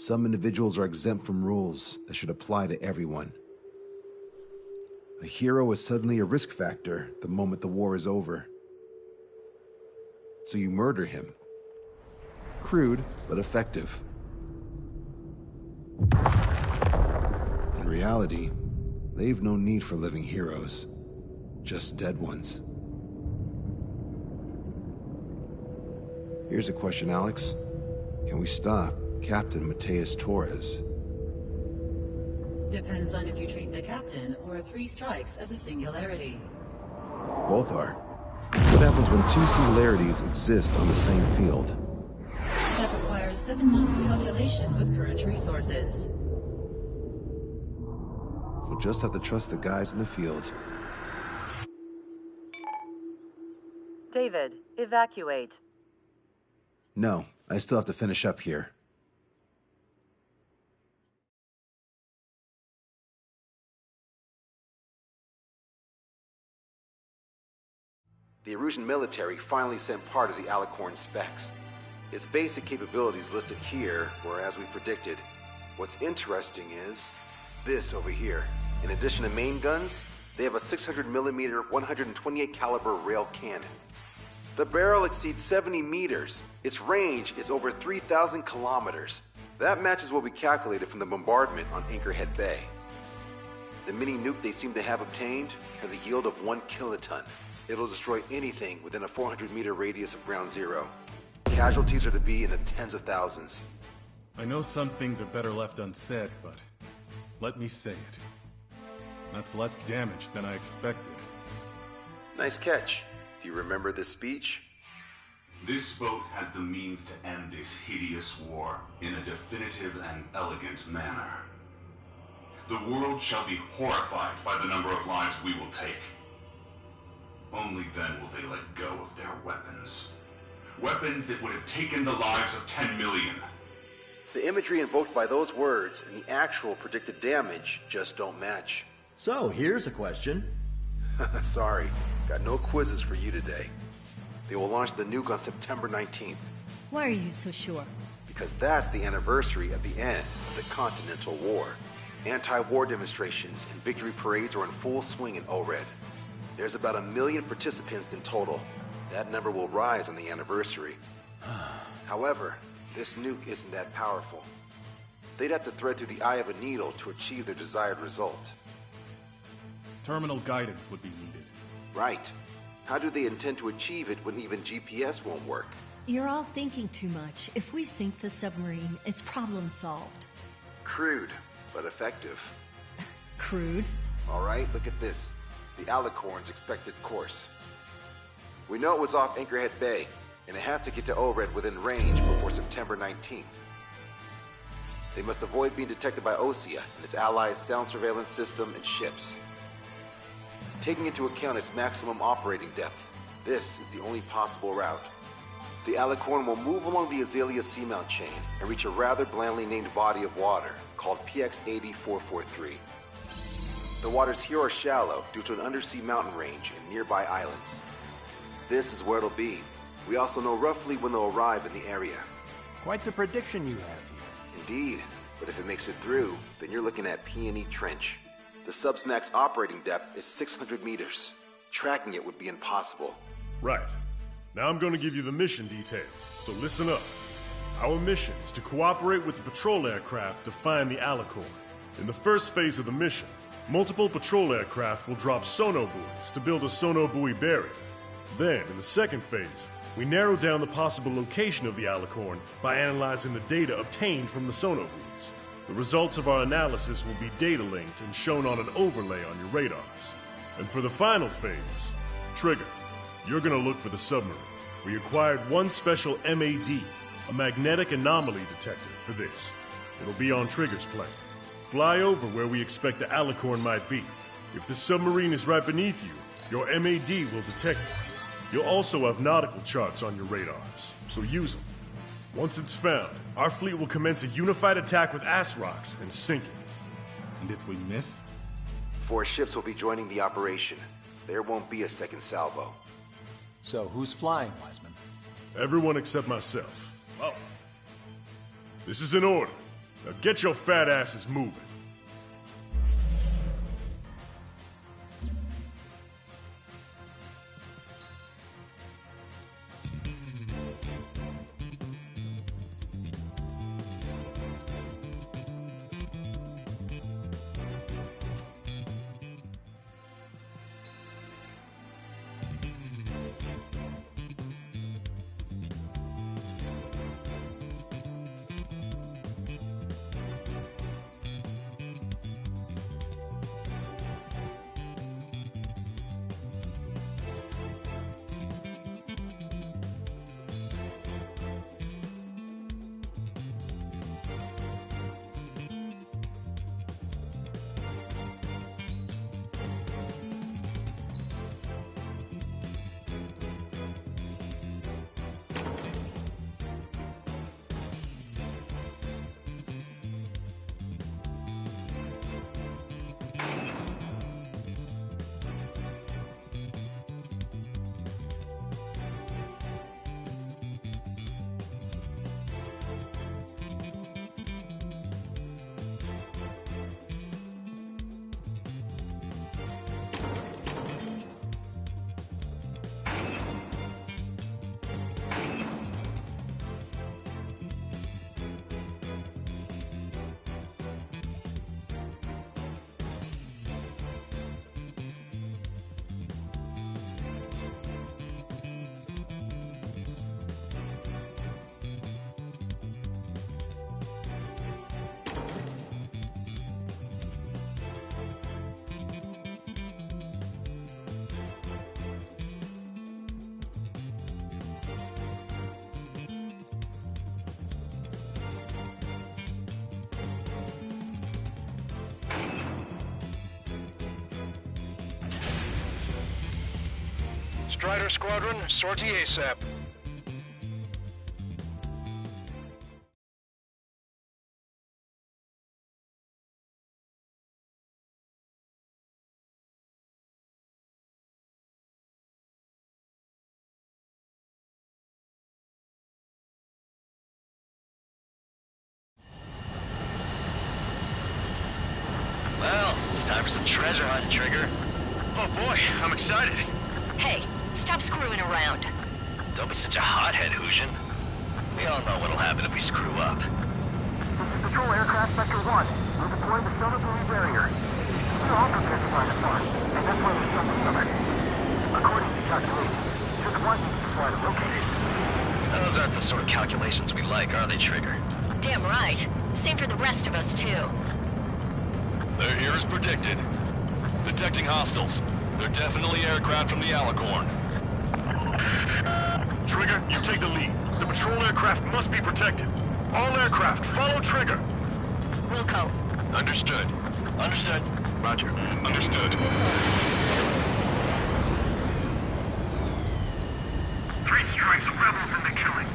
Some individuals are exempt from rules that should apply to everyone. A hero is suddenly a risk factor the moment the war is over. So you murder him. Crude, but effective. In reality, they've no need for living heroes, just dead ones. Here's a question, Alex. Can we stop Captain Mateus Torres? Depends on if you treat the captain or 3 strikes as a singularity. Both are. What happens when 2 singularities exist on the same field? That requires 7 months calculation with current resources. We'll just have to trust the guys in the field. David, evacuate. No, I still have to finish up here. The Erusian military finally sent part of the Alicorn specs. Its basic capabilities listed here were as we predicted. What's interesting is this over here. In addition to main guns, they have a 600mm 128 caliber rail cannon. The barrel exceeds 70 meters. Its range is over 3,000 kilometers. That matches what we calculated from the bombardment on Anchorhead Bay. The mini nuke they seem to have obtained has a yield of 1 kiloton. It'll destroy anything within a 400-meter radius of ground zero. Casualties are to be in the tens of thousands. I know some things are better left unsaid, but let me say it. That's less damage than I expected. Nice catch. Do you remember this speech? This vote has the means to end this hideous war in a definitive and elegant manner. The world shall be horrified by the number of lives we will take. Only then will they let go of their weapons. Weapons that would have taken the lives of 10 million. The imagery invoked by those words and the actual predicted damage just don't match. So, here's a question. Sorry, got no quizzes for you today. They will launch the nuke on September 19th. Why are you so sure? Because that's the anniversary of the end of the Continental War. Anti-war demonstrations and victory parades are in full swing in ORED. There's about 1 million participants in total. That number will rise on the anniversary. However, this nuke isn't that powerful. They'd have to thread through the eye of a needle to achieve their desired result. Terminal guidance would be needed. Right. How do they intend to achieve it when even GPS won't work? You're all thinking too much. If we sink the submarine, it's problem solved. Crude, but effective. Crude? All right, look at this. The Alicorn's expected course. We know it was off Anchorhead Bay, and it has to get to ORED within range before September 19th. They must avoid being detected by Osea and its allies' sound surveillance system and ships. Taking into account its maximum operating depth, this is the only possible route. The Alicorn will move along the Azalea Seamount chain and reach a rather blandly named body of water called PX-80443. The waters here are shallow due to an undersea mountain range and nearby islands. This is where it'll be. We also know roughly when they'll arrive in the area. Quite the prediction you have here. Indeed, but if it makes it through, then you're looking at Peony Trench. The sub's max operating depth is 600 meters. Tracking it would be impossible. Right. Now I'm going to give you the mission details, so listen up. Our mission is to cooperate with the patrol aircraft to find the Alicorn. In the first phase of the mission, multiple patrol aircraft will drop sono buoys to build a sono buoy barrier. Then, in the second phase, we narrow down the possible location of the Alicorn by analyzing the data obtained from the sono buoys. The results of our analysis will be data linked and shown on an overlay on your radars. And for the final phase, Trigger, you're gonna look for the submarine. We acquired one special MAD, a magnetic anomaly detector, for this. It'll be on Trigger's plane. Fly over where we expect the Alicorn might be. If the submarine is right beneath you, your MAD will detect it. You'll also have nautical charts on your radars, so use them. Once it's found, our fleet will commence a unified attack with ASROCs and sink it. And if we miss? 4 ships will be joining the operation. There won't be a second salvo. So, who's flying, Wiseman? Everyone except myself. Oh. This is in order. Now get your fat asses moving. Strider Squadron, sortie ASAP. Well, it's time for some treasure hunt, Trigger. Oh boy, I'm excited. Hey, stop screwing around. Don't be such a hothead, Hujin. We all know what'll happen if we screw up. Patrol aircraft Sector 1. We'll deploy the sonar buoy barrier. We're all prepared to fly the farm, and that's why we're jumping from it. According to calculations, just one needs to fly the location. Those aren't the sort of calculations we like, are they, Trigger? Damn right. Same for the rest of us, too. They're here as predicted. Detecting hostiles. They're definitely aircraft from the Alicorn. Trigger, you take the lead. The patrol aircraft must be protected. All aircraft, follow Trigger. Wilco. Understood. Understood. Roger. Understood. 3 strikes of rebels in the killing.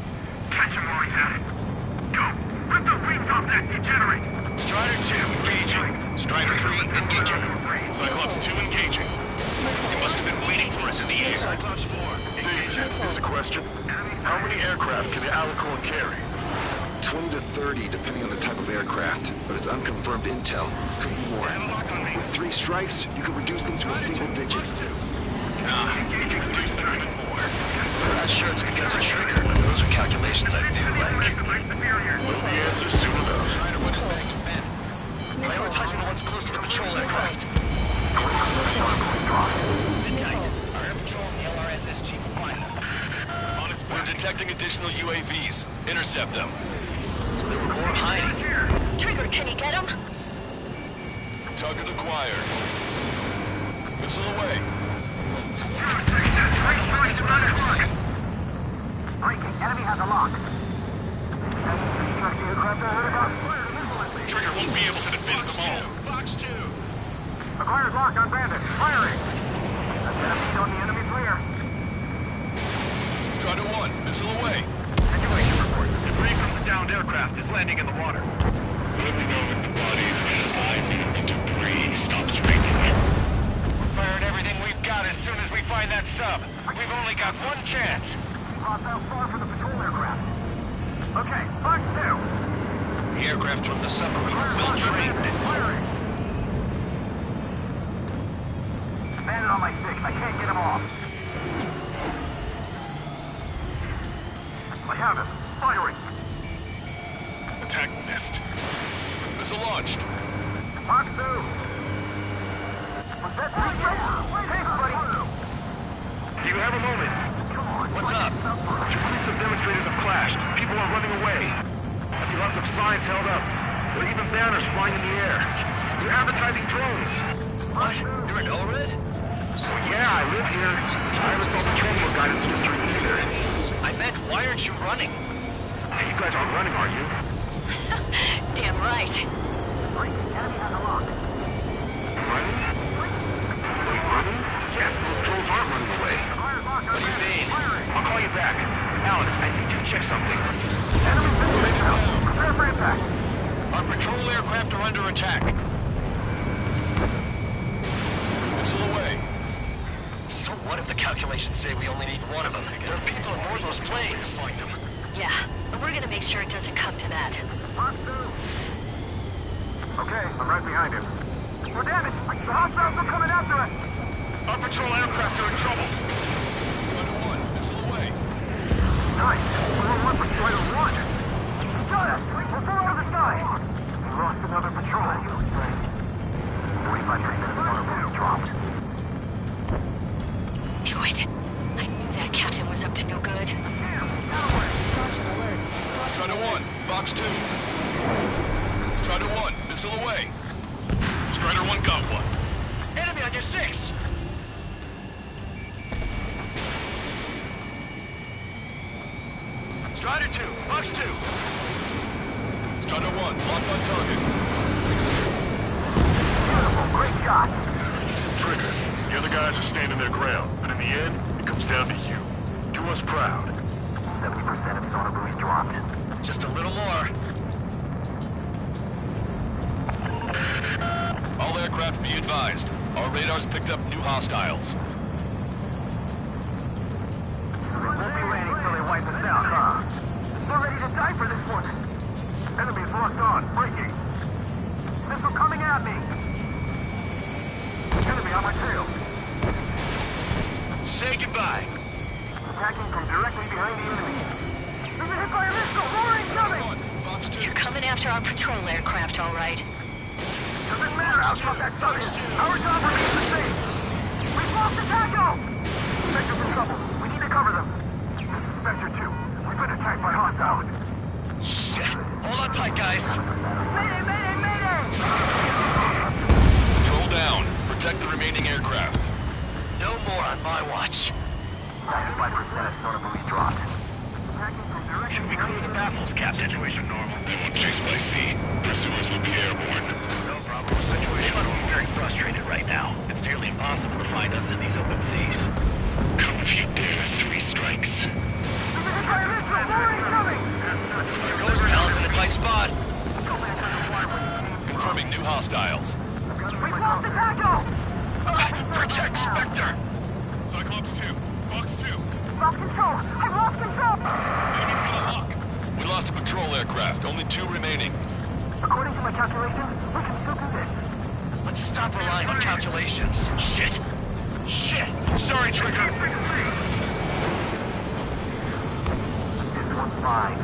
Catch him while he's at it. Go! Rip the wings off that degenerate! Strider 2 engaging. Strider 3 engaging. Cyclops 2 engaging. They must have been waiting for us in the air. Cyclops 4, engaging. Here's a question. How many aircraft can the Alicorn carry? 20 to 30, depending on the type of aircraft, but it's unconfirmed intel. Could be more. With 3 strikes, you could reduce them to a single digit. Nah, you can reduce them even more. I'm not sure it's because of Trigger, but those are calculations I do like. We'll be answers soon enough. Strider 1 is back to men. Prioritizing the ones close to the patrol aircraft. Midnight. Our air patrol and the LRSSG flying. We're detecting additional UAVs. Intercept them. So there were more hiding. Trigger, can you get him? Target acquired. Missile away. Breaking. Enemy has a lock. Trigger won't be able to defend them all. Fox 2. Acquired lock on bandit. Firing. That's enemy on the enemy's rear. Strider 1, missile away. Situation report. Debris from the downed aircraft is landing in the water. Let me know if the bodies I think the debris stops raining. We're firing everything we've got as soon as we find that sub. We've only got one chance. Cross out far for the patrol aircraft. Okay, Fox 2. The aircraft from the submarine are well trained. Bandit on my 6. I can't get him off. I have him. Firing. Attack missed. Missile launched. Fox 2. Was that thanks, buddy. Do you have a moment? Come on. What's up? Two groups of demonstrators have clashed. People are running away. I see lots of signs held up. There are even banners flying in the air. They're advertising drones. What? You're in ORED? So yeah, I live here. I haven't thought the terminal guy in the district either. I meant, why aren't you running? Hey, you guys aren't running, are you? Damn right. Enemy has a lock. Running? Wait, running? Yes, those drones aren't running away. What do you mean? I'll call you back. Alan, I need you to check something. Enemy situation out. Prepare for impact. Our patrol aircraft are under attack. Missile away. So what if the calculations say we only need one of them? There are people aboard those planes. Find them. Yeah, but we're gonna make sure it doesn't come to that. Fox 2. Okay, I'm right behind him. We're damaged. The hostiles are coming after us. Our patrol aircraft are in trouble. Strider 1, missile away. Nice. We're on for Strider 1. Got us. We're full on the side. We lost another patrol. 45% of the motor dropped. Knew it. I knew that captain was up to no good. Strider 1, Fox 2. Strider 1, missile away. Strider 1 got one. Enemy on your 6! Strider 2, Fox 2. Strider 1, locked on target. Beautiful. Great shot. Trigger, the other guys are standing their ground, but in the end, it comes down to you. Do us proud. 70% of sonar buoys dropped. Just a little more. All aircraft be advised. Our radars picked up new hostiles. So they won't be landing till they wipe us out, huh? We're ready to die for this one. Enemy's locked on. Breaking. Missile coming at me. Enemy on my tail. Say goodbye. Attacking from directly behind the enemy. We've been hit by a missile. More incoming. Fox 2. You're coming after our patrol aircraft, all right. Doesn't matter how tough that sun is. Our job remains the same. We've lost the tackle. Spectre's in trouble. We need to cover them. This is Spectre 2. We've been attacked by hostiles. Shit. Hold on tight, guys. Mayday, mayday, mayday! Control down. Protect the remaining aircraft. No more on my watch. 95% of sonar buoys dropped. Should we clear the baffles, Captain? Situation normal. They won't chase by sea. Pursuers will be airborne. No problem. Situation They must be very frustrated right now. It's nearly impossible to find us in these open seas. Come if you dare. 3 strikes. Ghost in a tight spot. Confirming new hostiles. We've lost the tackle! Protect Spectre. Cyclops 2. Fox 2. Lost control! I've lost control! Enemy's gonna lock. We lost a patrol aircraft. Only 2 remaining. According to my calculations, we can still do this. Let's stop relying on calculations. Shit. Shit. Sorry, Trigger. This one's fine.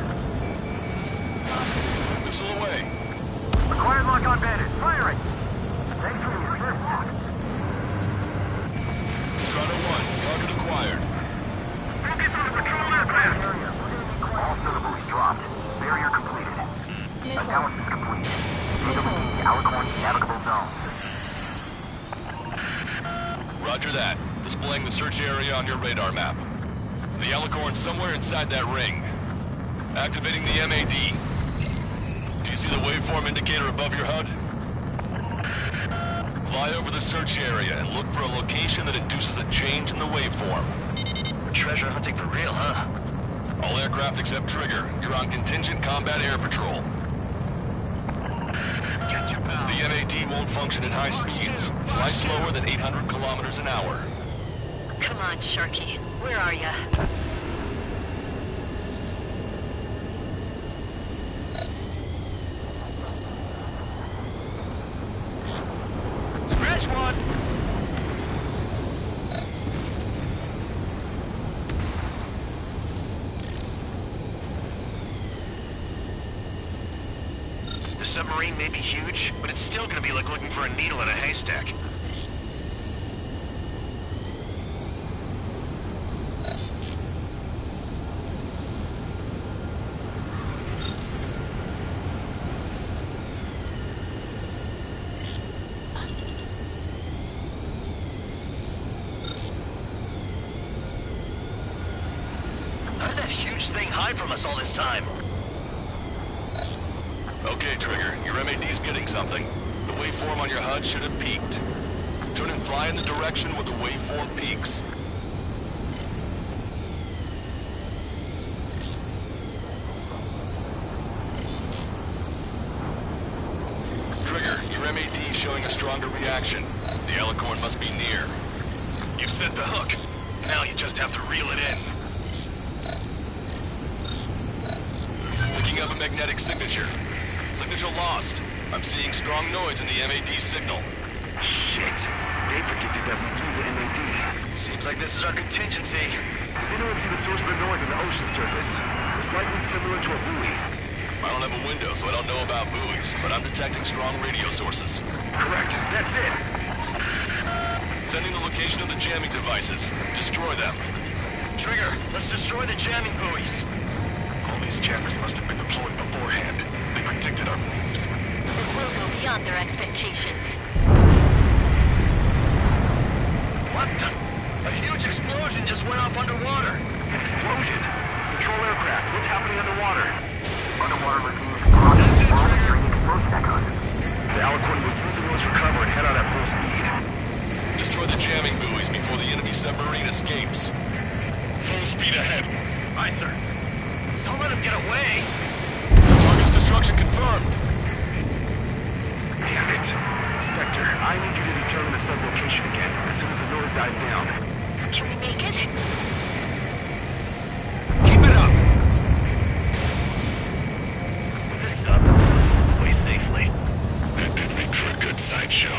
Missile away. Acquired lock on bandit. Firing! Thanks for the assist. Strider 1. Target acquired. Focus on the patrol aircraft. All sonar buoys dropped. Barrier completed. Analysis complete. Data within the Alicorn navigable zone. Roger that. Displaying the search area on your radar map. The Alicorn's somewhere inside that ring. Activating the MAD. Do you see the waveform indicator above your HUD? Fly over the search area and look for a location that induces a change in the waveform. Treasure hunting for real, huh? All aircraft except Trigger. You're on contingent combat air patrol. Catch him, pal. The MAD won't function at high speeds. Fly slower than 800 kilometers an hour. Come on, Sharky. Where are ya? submarine may be huge, but it's still gonna be like looking for a needle in a haystack. How did that huge thing hide from us all this time? Okay, Trigger, your MAD's getting something. The waveform on your HUD should have peaked. Turn and fly in the direction where the waveform peaks. Trigger, your MAD's showing a stronger reaction. The Alicorn must be near. You've set the hook. Now you just have to reel it in. Picking up a magnetic signature. Signature lost. I'm seeing strong noise in the MAD signal. Shit. They predicted that we'd lose the MAD. Seems like this is our contingency. Does anyone see the source of the noise on the ocean surface? It's likely similar to a buoy. I don't have a window, so I don't know about buoys, but I'm detecting strong radio sources. Correct. That's it. Sending the location of the jamming devices. Destroy them. Trigger, let's destroy the jamming buoys. All these jammers must have been deployed beforehand. They predicted our moves. It will go beyond their expectations. What the? A huge explosion just went off underwater. An explosion? Control aircraft, what's happening underwater? Underwater lagoons, rocks, draining explosion echoes. The Alicorn will use the noise recover and head out at full speed. Destroy the jamming buoys before the enemy submarine escapes. Full speed ahead. Aye, sir. Don't let him get away. Target's destruction confirmed. Damn it. Spectre, I need you to determine the sub's location again as soon as the noise dies down. Can we make it? Keep it up. This sub away safely. That did make for a good sideshow.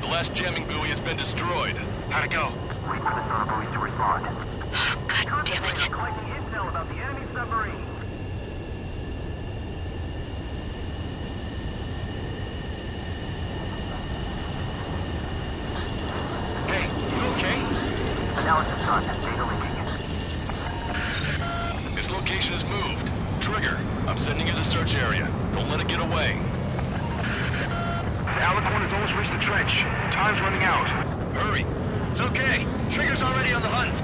The last jamming buoy has been destroyed. How'd it go? Wait for the sonar buoys to respond. Oh, God damn it. Collecting intel about the enemy submarine. Hey, you okay? Analysis process data linking. Its location is moved. Trigger, I'm sending you the search area. Don't let it get away. The Alicorn has almost reached the trench. Time's running out. Hurry. It's okay. Trigger's already on the hunt.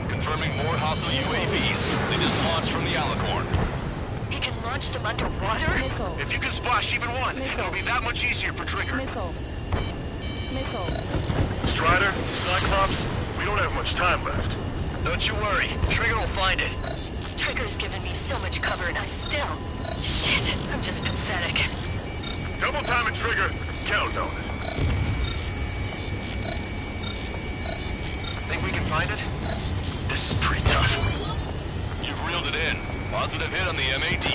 Confirming more hostile UAVs. They just launched from the Alicorn. He can launch them underwater? If you can splash even one, it'll be that much easier for Trigger. Strider, Cyclops, we don't have much time left. Don't you worry. Trigger will find it. Trigger's given me so much cover and I still... Shit, I'm just pathetic. Double time and Trigger. Count on it. Think we can find it? This is pretty tough. You've reeled it in. Positive hit on the MAD.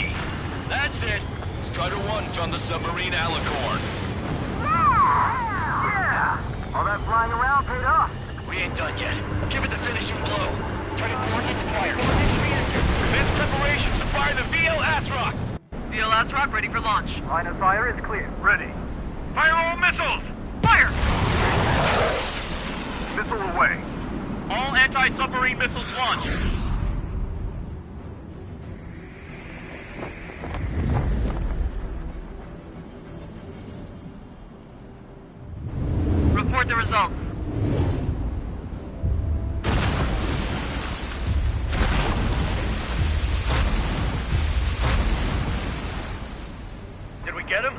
That's it. Strider 1 found the submarine Alicorn. Yeah! All that flying around paid off. We ain't done yet. Give it the finishing blow. Target coordinates fire. Commence preparations to fire the VL Atrox. VL Atrox ready for launch. Line of fire is clear. Ready. Fire all missiles. Fire! Missile away. All anti-submarine missiles launched. Report the results. Did we get him?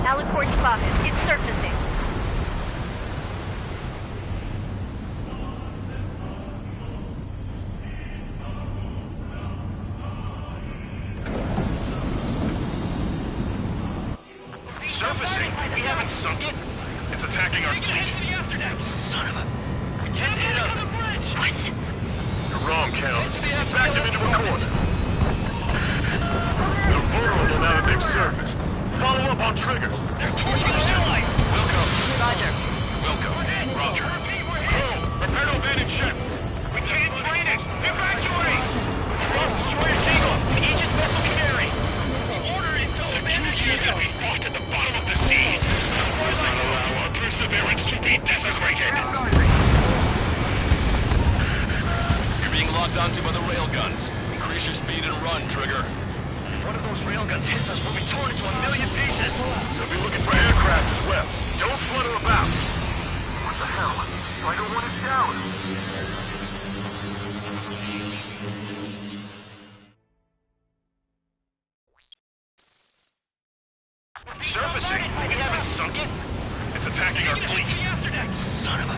Alicorn spotted. It's surfacing. Surfacing? We haven't sunk it? It's attacking our fleet. Son of a... We didn't hit him. What? You're wrong, Cal. It's backed him into a corner. They're vulnerable now that they've surfaced. Follow up on on trigger. They're towards us. Wilco. Roger. Wilco. Roger. Crew, prepare to abandon ship. We can't drain it. Evacuate. Lost destroyer Eagle. The Aegis vessel Canary. The order is to abandon ship. 2 years that we fought at the bottom of the sea. Will not allow our perseverance to be desecrated. You're being locked onto by the railguns. Increase your speed and run, Trigger. If one of those railguns hits us, we'll be torn into a million pieces. They'll be looking for aircraft as well. Don't flutter about. What the hell? I don't want it down. Surfacing? We haven't sunk it? It's attacking our fleet. Son of a...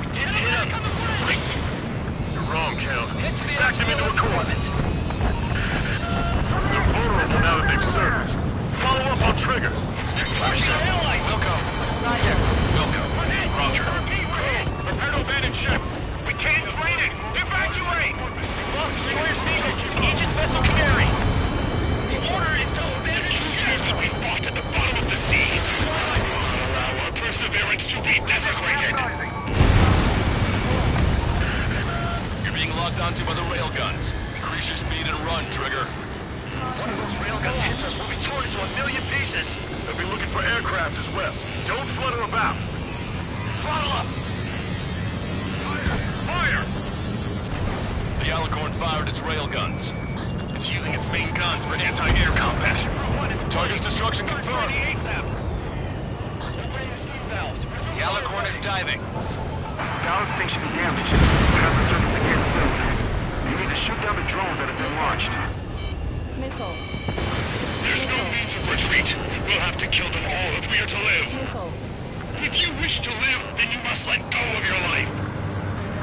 We didn't hit him. What? You're wrong, Count. Back them into a corner. They're vulnerable now that they've surfaced. Follow up on trigger. Wilco. Roger. Wilco. Roger. Prepare to abandon ship. We can't drain it. Evacuate. Lost destroyer Eagle. Aegis vessel Canary. The order is to abandon ship. We fought at the bottom of the sea. Allow our perseverance to be desecrated. You're being locked onto by the railguns. Increase your speed and run, Trigger. One of those railguns hits us, we'll be torn into a million pieces. They'll be looking for aircraft as well. Don't flutter about. Throttle up. Fire! The Alicorn fired its railguns. It's using its main guns for anti-air combat. Target's destruction confirmed. The Alicorn is diving. Ballast thing should be damaged. We'll have to surface again soon. You need to shoot down the drones that have been launched. Missile. There's no means of retreat. We'll have to kill them all if we are to live. Missile. If you wish to live, then you must let go of your life.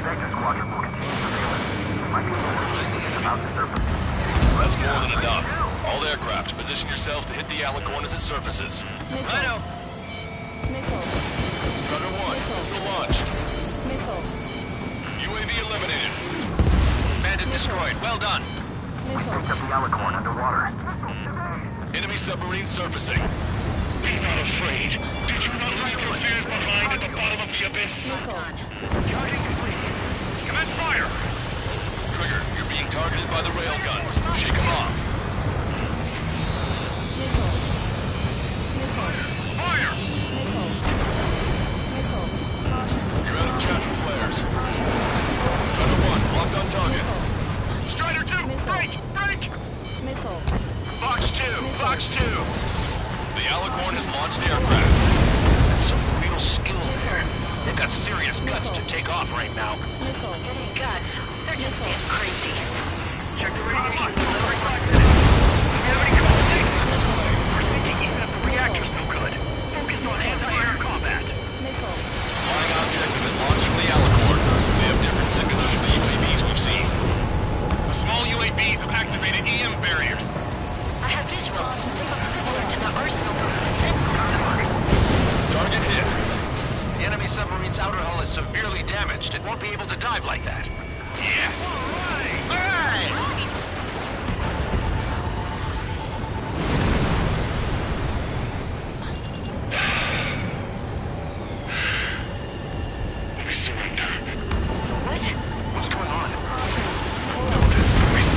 Vector Squadron will continue surveillance. Might be able to see it about the surface. That's more than enough. All aircraft, position yourself to hit the Alicorn as it surfaces. I know. Missile. Strutter 1, missile launched. Missile. UAV eliminated. Bandit destroyed. Well done. We picked up the Alicorn underwater. Enemy submarine surfacing. Be not afraid. Did you not leave your fears behind at the bottom of the abyss? Charging complete. Commence fire! Trigger, you're being targeted by the railguns. Shake them off. Missile. Missile. Fire! Missile. Missile. You're out of chaff and flares. Strutter 1, locked on target. Strider 2, break! Break! Missile. Fox 2. Fox 2. The Alicorn has launched aircraft. That's some real skill there. They've got serious guts to take off right now. Missile. Guts. They're just damn crazy. Check the radiation. Every 5 minutes. Everybody come on, Nick. We're thinking even if the reactor's no good. Focus on anti-air combat. Missile. Flying objects have been launched from the Alicorn. They have different signatures from the UAVs we've seen. The small UAVs have activated EM barriers. I have visuals. They look similar to the Arsenal Group's defense systems. Target hit. The enemy submarine's outer hull is severely damaged. It won't be able to dive like that. Yeah. All right. We surrender. What? What's going on? Know this voice.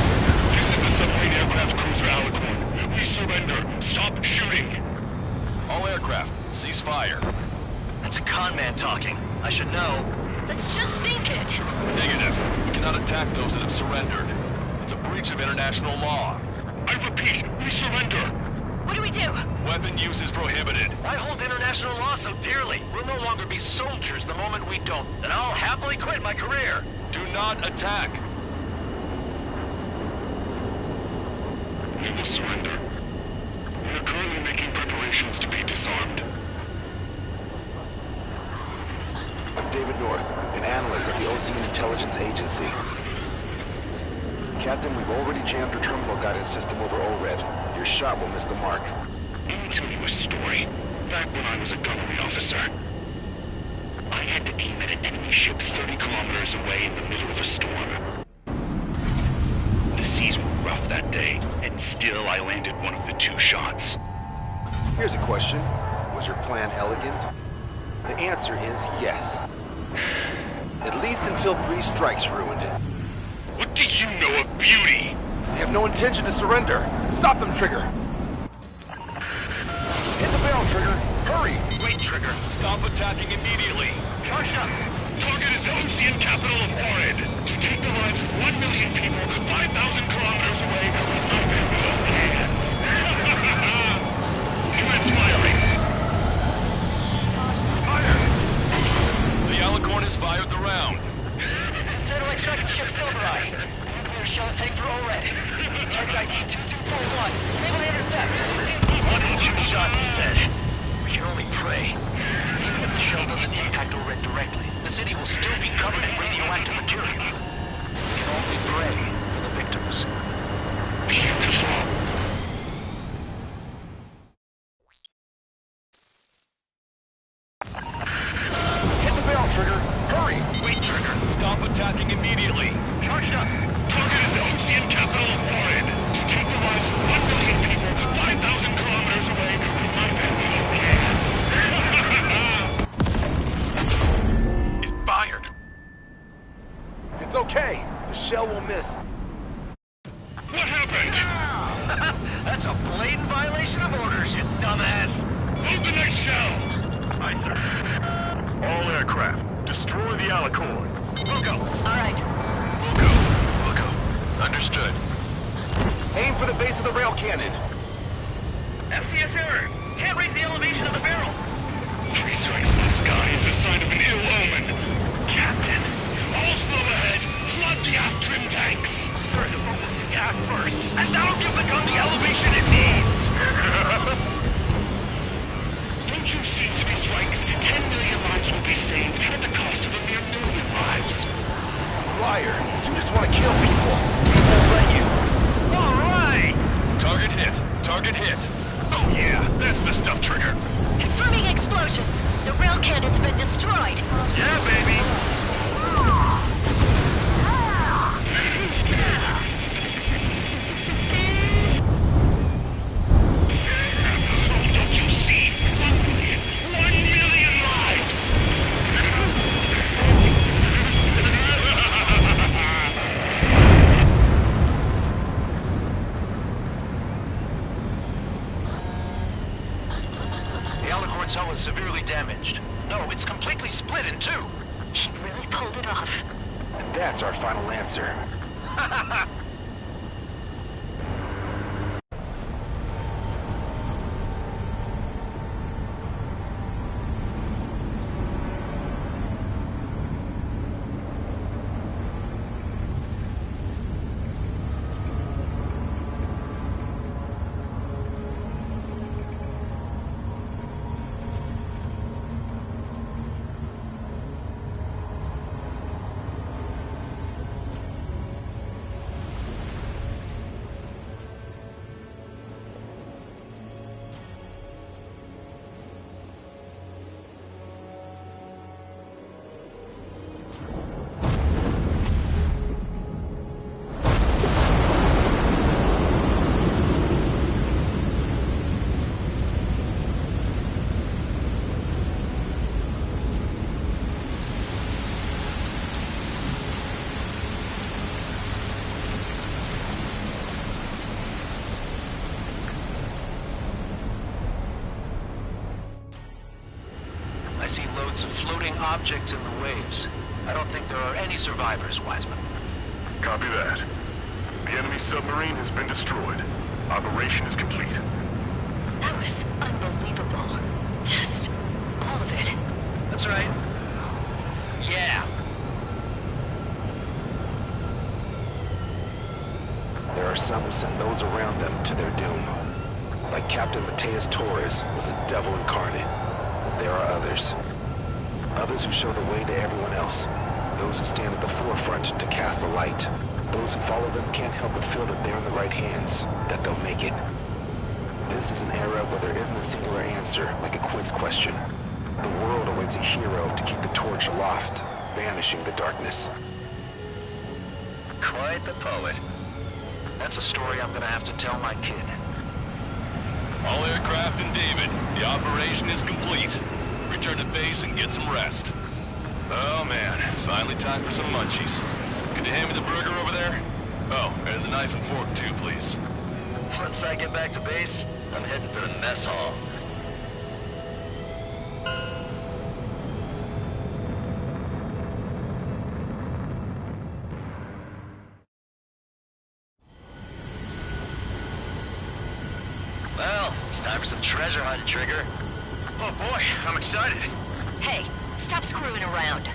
This is the submarine aircraft cruiser Alicorn. We surrender. Stop shooting. All aircraft, cease fire. That's a con man talking. I should know. Let's just sink it. Negative. We cannot attack those that have surrendered. It's a breach of international law. I repeat, we surrender. What do we do? Weapon use is prohibited. I hold international law so dearly. We'll no longer be soldiers the moment we don't. Then I'll happily quit my career. Do not attack. We will surrender. We are currently making preparations to be disarmed. I'm David North, an analyst at the OC Intelligence Agency. Captain, we've already jammed our terminal guidance system over ORED. Your shot will miss the mark. Let me tell you a story. Back when I was a gunnery officer, I had to aim at an enemy ship 30 kilometers away in the middle of a storm. The seas were rough that day, and still I landed one of the 2 shots. Here's a question. Was your plan elegant? The answer is yes. At least until 3 strikes ruined it. What do you know of beauty? They have no intention to surrender. Stop them, Trigger. Hit the barrel, Trigger. Hurry! Wait, Trigger. Stop attacking immediately. Charge up! Target is the Ocean capital of Orid. To take the lives of 1 million people 5,000 kilometers away from my little hands. Commence firing. Fire! The Alicorn has fired the round. Satellite tracking ship Silvereye. Nuclear shell is heading for Ored. Target ID 2241. Able to intercept. 1 in 2 shots, he said. We can only pray. Even if the shell doesn't impact Ored directly, the city will still be covered in radioactive material. We can only pray for the victims. Beautiful. Hit the barrel, Trigger. Hurry! Wait, Trigger. Stop attacking immediately. Charged up. Target is the Ocean capital of Orid. To take the lives of 1 million people 5,000 kilometers away from my little hands. It fired. It's okay. The shell will miss. What happened? That's a blatant violation of orders, you dumbass! Load the next shell! Aye, sir. All aircraft, destroy the Alicorn. Wilco! Alright. Wilco. Understood. Aim for the base of the rail cannon. FCS error! Can't raise the elevation of the barrel! 3 strikes in the sky is a sign of an ill omen. Captain, all slow ahead, flood the aft trim tanks! Turn the focus to gas first, and that'll give the gun the elevation it needs! Don't you see 3 strikes? 10 million lives will be saved at the cost of a mere million lives. Liar. You just want to kill people. We won't let you. All right! Target hit. Target hit. Oh yeah, that's the stuff, Trigger. Confirming explosion. The rail cannon's been destroyed. Yeah, baby! Don't you see? 1 million lives! The Alicorn's hull is severely damaged. No, it's completely split in 2. She really pulled it off. And that's our final answer. I see loads of floating objects in the waves. I don't think there are any survivors, Wiseman. Copy that. The enemy submarine has been destroyed. Operation is complete. That was unbelievable. Just all of it. That's right. Yeah. There are some who send those around them to their doom. Like Captain Mateus Torres was a devil incarnate. There are others. Others who show the way to everyone else. Those who stand at the forefront to cast a light. Those who follow them can't help but feel that they're in the right hands, that they'll make it. This is an era where there isn't a singular answer, like a quiz question. The world awaits a hero to keep the torch aloft, banishing the darkness. Quite the poet. That's a story I'm gonna have to tell my kid. All aircraft in David, the operation is complete. Return to base and get some rest. Oh man, finally time for some munchies. Could you hand me the burger over there? Oh, and the knife and fork too, please. Once I get back to base, I'm heading to the mess hall. Well, it's time for some treasure hunt, Trigger. Oh boy, I'm excited. Hey, stop screwing around.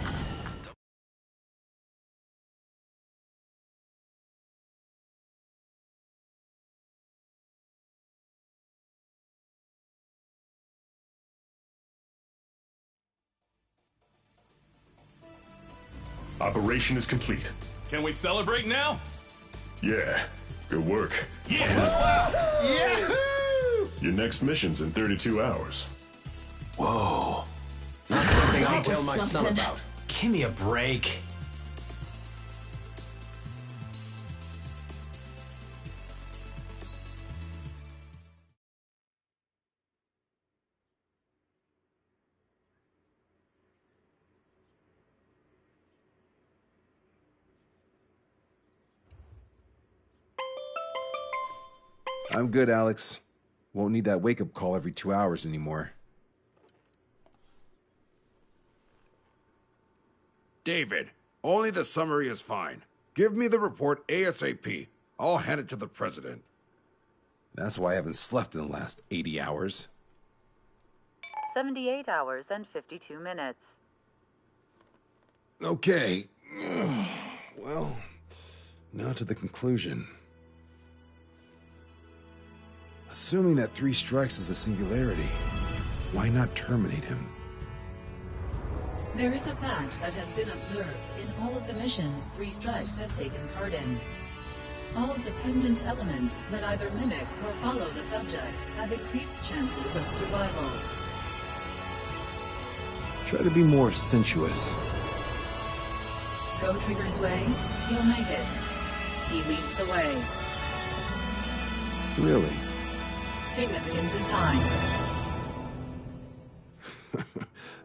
Operation is complete. Can we celebrate now? Yeah, good work. Yeah! Yahoo! Your next mission's in 32 hours. Whoa. Not something I'll That tell was my son something. about. Give me a break. I'm good, Alex. Won't need that wake-up call every 2 hours anymore. David, only the summary is fine. Give me the report ASAP. I'll hand it to the president. That's why I haven't slept in the last 80 hours. 78 hours and 52 minutes. Okay. Well, now to the conclusion. Assuming that 3 strikes is a singularity, why not terminate him? There is a fact that has been observed in all of the missions 3 Strikes has taken part in. All dependent elements that either mimic or follow the subject have increased chances of survival. Try to be more sensuous. Go Trigger's way, you'll make it. He leads the way. Really? Significance is high.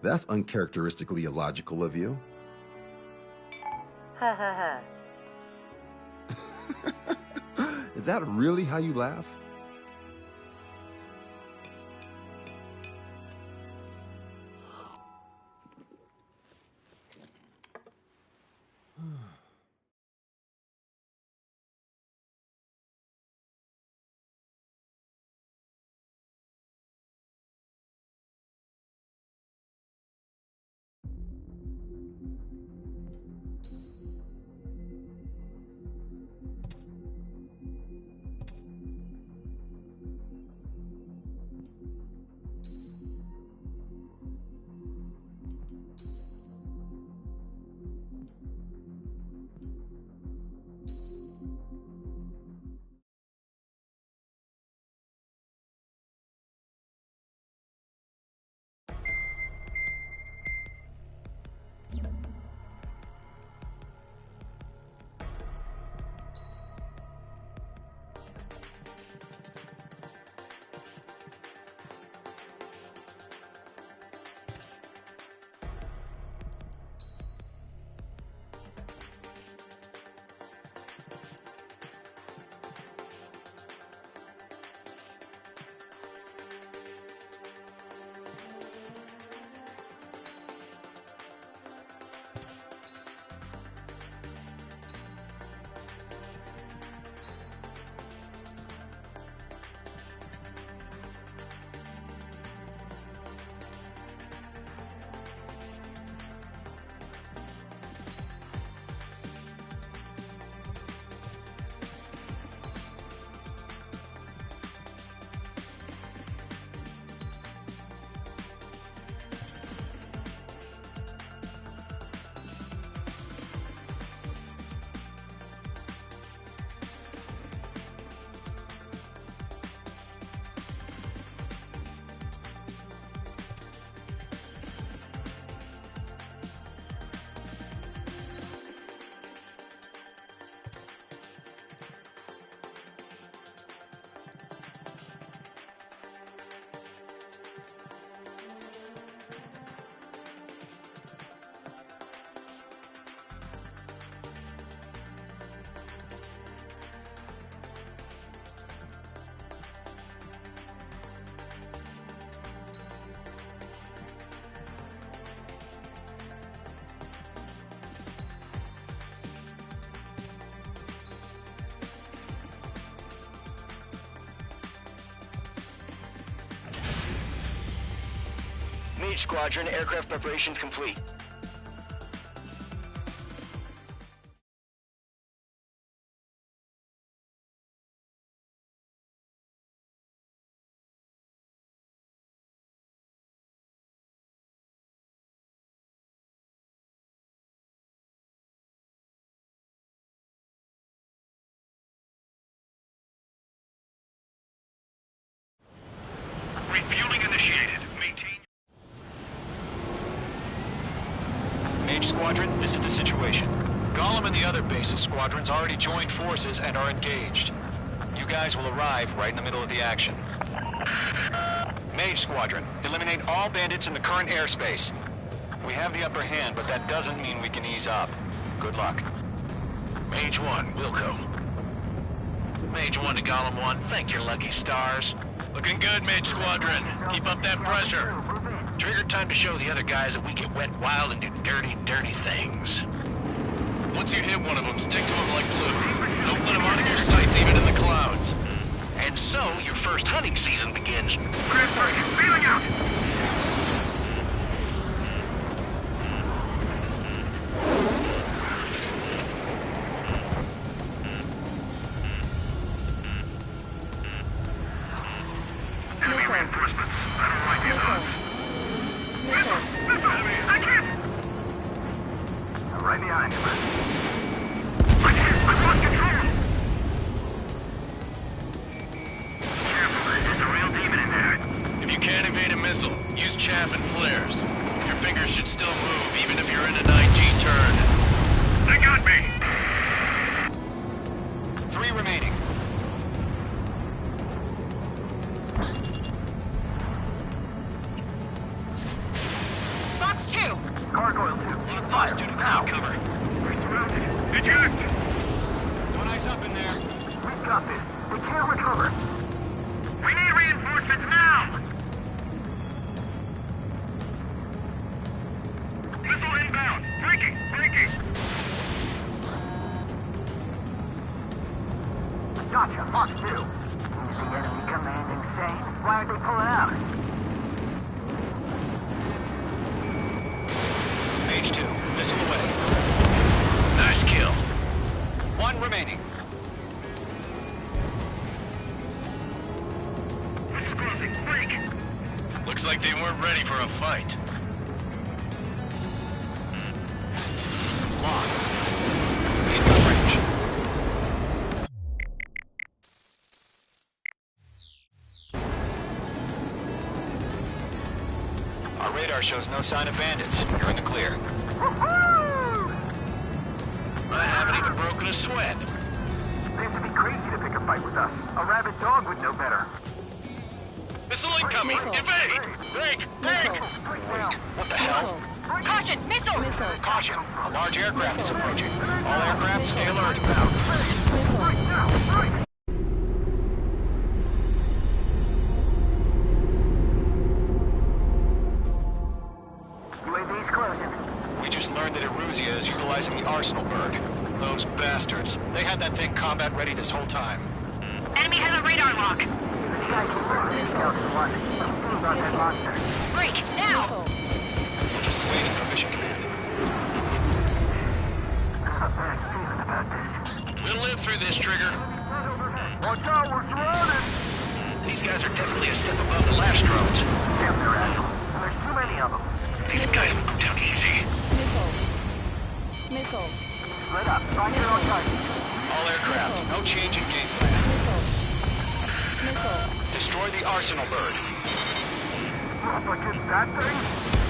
That's uncharacteristically illogical of you. Ha ha ha. Is that really how you laugh? Mage Squadron, aircraft preparations complete. Refueling initiated. Maintain. Mage Squadron, this is the situation. Gollum and the other bases squadrons already joined forces and are engaged. You guys will arrive right in the middle of the action. Mage Squadron, eliminate all bandits in the current airspace. We have the upper hand, but that doesn't mean we can ease up. Good luck. Mage 1, Wilco. Mage 1 to Gollum 1, thank your lucky stars. Looking good, Mage Squadron. Keep up that pressure. Trigger time to show the other guys that we get wet wild and do dirty, dirty things. Once you hit one of them, stick to them like glue. Don't let them out of your sights, even in the clouds. And so, your first hunting season begins. Feeling out! Enemy reinforcements. I don't like these odds. Missile! I can't! Right behind you, man. I can't! I lost control! Careful, there's a real demon in there. If you can't evade a missile, use chaff and flares. Your fingers should still move, even if you're in a 9G turn. They got me! 3 remaining. Box 2! Gargoyle 2, fire, now. Cover. We're surrounded. Eject! Don't ice up in there. We've got this. We can't recover. We need reinforcements now! Missile inbound! Breaking! Breaking! Gotcha, Fox 2. Is the enemy command insane? Why aren't they pulling out? Mage 2, missile away. Nice kill. 1 remaining. Missile crossing! Break! Looks like they weren't ready for a fight. Locked. In gun range. Our radar shows no sign of bandits. You're in the clear. I haven't even broken a sweat. They have to be crazy to pick a fight with us. A rabid dog would know better. Missile incoming! Evade! Break! Break! Wait, what the hell? Caution! Missile! Caution! A large aircraft is approaching. All aircraft stay alert. UAV's closing. We just learned that Eruzia is utilizing the Arsenal bird. Those bastards. They had that thing combat ready this whole time. Enemy has a radar lock. Break! Now! We're just waiting for mission command. We'll live through this, Trigger. Watch out, we're surrounded! These guys are definitely a step above the last drones. Damn, they're assholes. There's too many of them. These guys will go down easy. Missile. Split up. Find your own target. All aircraft, no change in game plan. Missile. Destroy the Arsenal bird. Oh, but just that thing?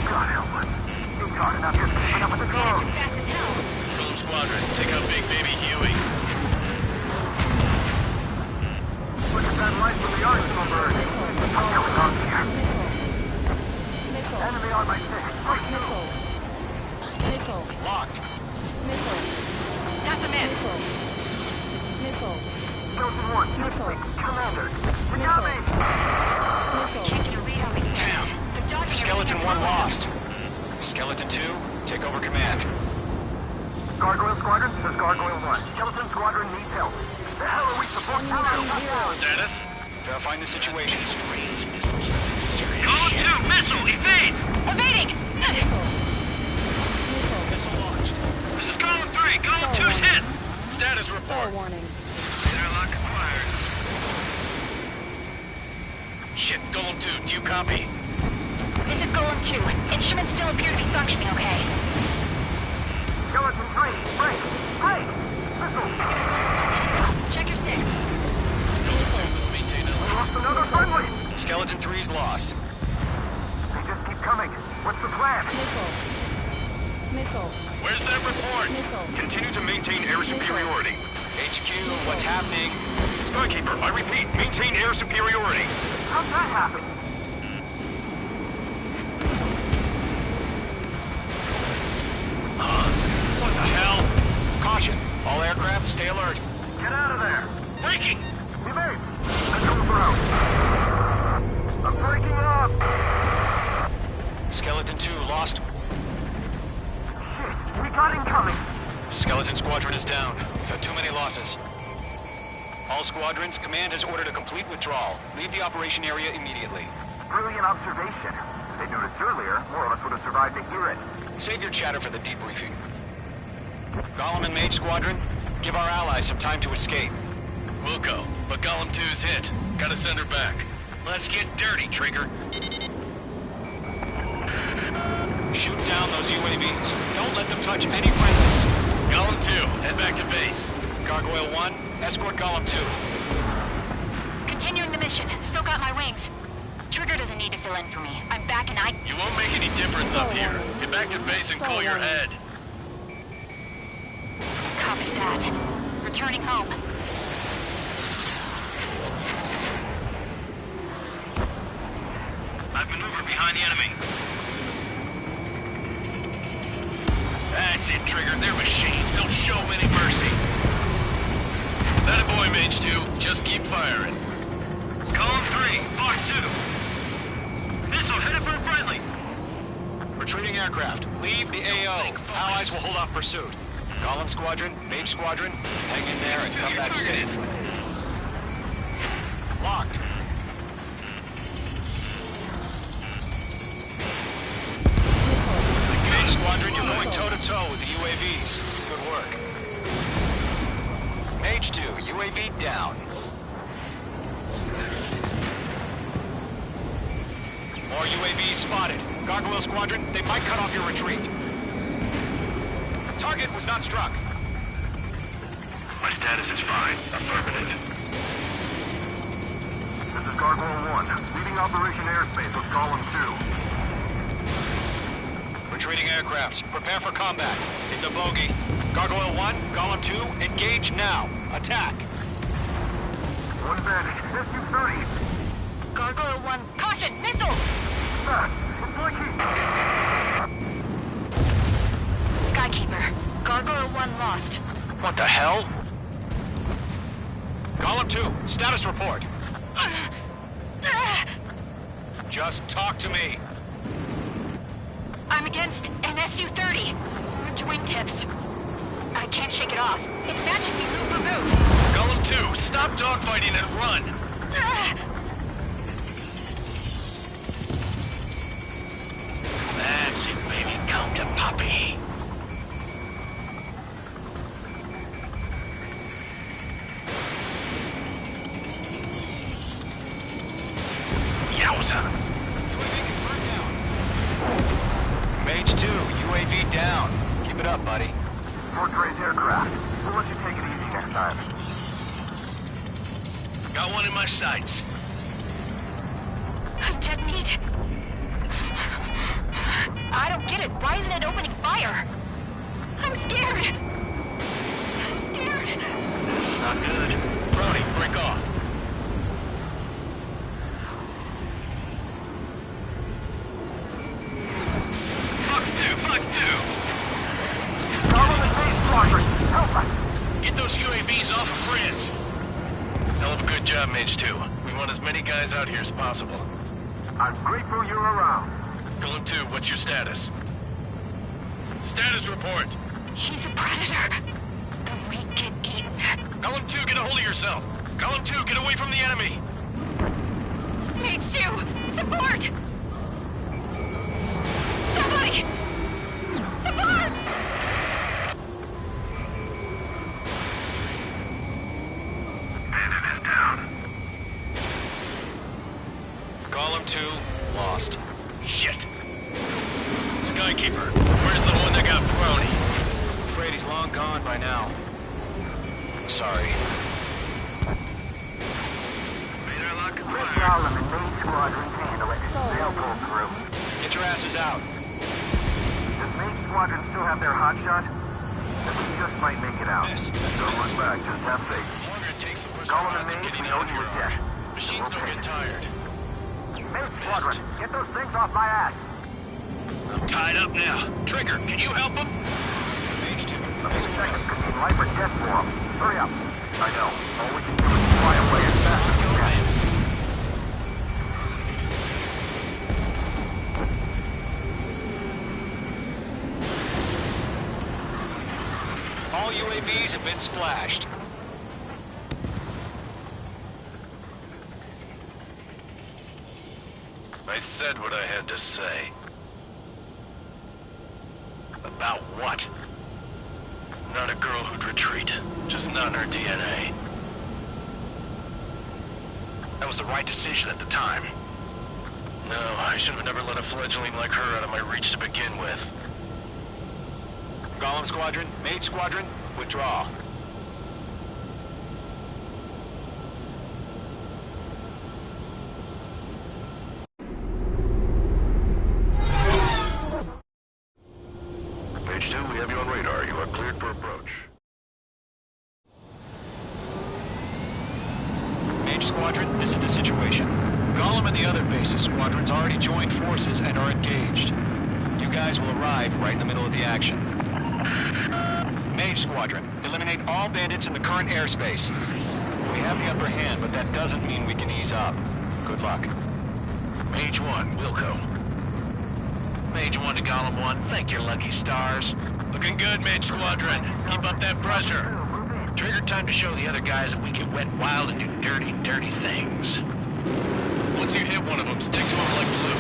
God help us. It's hard enough just keeping up with the Managing drone. fast as hell. Drone Squadron, take out Big Baby Huey. Look at that light from the Arsenal bird. What's going on here? Enemy on my six. Right now. Missile. Locked. Missile. That's a miss. Missile. Chosen 1, Missile. Commander. We got me! Can't get a read on these guys. Damn. They're dodging Skeleton everything. 1 lost. Skeleton 2, take over command. Gargoyle Squadron, this is Gargoyle 1. Skeleton Squadron needs help. The hell are we supposed to do? Status? Verifying the situation. Range missiles, that's serious. Column 2, missile, evade! Evading! Missile launched. This is Column 3, Column 2's hit! Status report. Airlock acquired. Shit, Golem 2, do you copy? This is Golem 2. Instruments still appear to be functioning okay. Skeleton 3, break! Break! Missile! Check your 6. We lost another friendly! Skeleton 3's lost. They just keep coming. What's the plan? Where's that report? Continue to maintain air superiority. HQ, what's happening? Skykeeper, I repeat, maintain air superiority. How'd that happen? What the hell? Caution. All aircraft, stay alert. Get out of there! Breaking! Evade! Control through! I'm breaking up! Skeleton 2 lost. Shit, we got incoming! Skeleton Squadron is down. We've had too many losses. All squadrons, command has ordered a complete withdrawal. Leave the operation area immediately. Brilliant observation. If they'd noticed earlier, more of us would have survived to hear it. Save your chatter for the debriefing. Golem and Mage Squadron, give our allies some time to escape. Wilco, but Golem 2's hit. Gotta send her back. Let's get dirty, Trigger. Shoot down those UAVs. Don't let them touch any friendlies. Golem 2, head back to base. Gargoyle 1, escort Golem 2. Continuing the mission. Still got my wings. Trigger doesn't need to fill in for me. I'm back and I... You won't make any difference up here. Get back to base and cool your head. Copy that. Returning home. I've maneuvered behind the enemy. That's it, Trigger. They're machines. Don't show them any mercy. That a boy, Mage 2. Just keep firing. Column 3, Fox 2. Missile headed for a friendly. Retreating aircraft. Leave the AO. Allies will hold off pursuit. Golem Squadron, Mage Squadron, hang in there and come back safe. Locked. Mage Squadron, you're going toe-to-toe with the UAVs. Good work. Mage 2, UAV down. More UAVs spotted. Gargoyle Squadron, they might cut off your retreat. Target was not struck. My status is fine. Affirmative. This is Gargoyle 1, leading Operation Airspace with Column 2. Retreating aircrafts, prepare for combat. It's a bogey. Gargoyle 1, Golem 2, engage now. Attack. One bandit, SU-30. Gargoyle 1, caution! Missile! It's blinking! Skykeeper. Gargoyle 1 lost. What the hell? Golem 2, status report. Just talk to me. I'm against an SU-30. Orange wingtips. I can't shake it off. It matches me move for move. Golem 2, stop dogfighting and run. That's it, baby. Come to Poppy. Yowza. Mage 2, UAV down. Keep it up, buddy. Portrays aircraft. We'll let you take it easy next time. Got one in my sights. I'm dead meat. I don't get it. Why isn't it opening fire? I'm scared. I'm scared. Not good. Brody, break off. Fox 2. Column and Mage Squadron, help us! Get those UAVs off of friends. Hell of a good job, Mage 2. We want as many guys out here as possible. I'm grateful you're around. Golem 2, what's your status? Status report. He's a predator. The weak get eaten. Golem 2, get a hold of yourself. Golem 2, get away from the enemy. Mage 2, support! way! The barn! Bandit is down. Column 2, lost. Shit. Skykeeper, where's the one that got thrown? I'm afraid he's long gone by now. Sorry. Let Gollum and main squadrons handle it. They'll pull through. Get your asses out. Does main squadron still have their hotshot? Then we just might make it out. Yes, Don't look back, just have faith. Longer it takes the worse Gollum odds and of main, getting we know out you here were dead. are. Machines don't get tired. Main squadron, get those things off my ass. I'm tied up now. Trigger, can you help him? Mage 2, A few seconds could mean life or death for them. Hurry up. I know. All we can do is fly away as fast as we can. all UAVs have been splashed. I said what I had to say. About what? Not a girl who'd retreat. Just not in her DNA. That was the right decision at the time. No, I should have never let a fledgling like her out of my reach to begin with. Golem Squadron, Mage Squadron, withdraw. Page 2, we have you on radar. You are cleared for approach. Mage Squadron, this is the situation. Golem and the other bases squadrons already joined forces and are engaged. You guys will arrive right in the middle of the action. Mage Squadron, eliminate all bandits in the current airspace. We have the upper hand, but that doesn't mean we can ease up. Good luck. Mage 1, Wilco. Mage 1 to Golem 1, thank your lucky stars. Looking good, Mage Squadron. Keep up that pressure. Trigger time to show the other guys that we can wet wild and do dirty, dirty things. Once you hit one of them, stick to them like glue.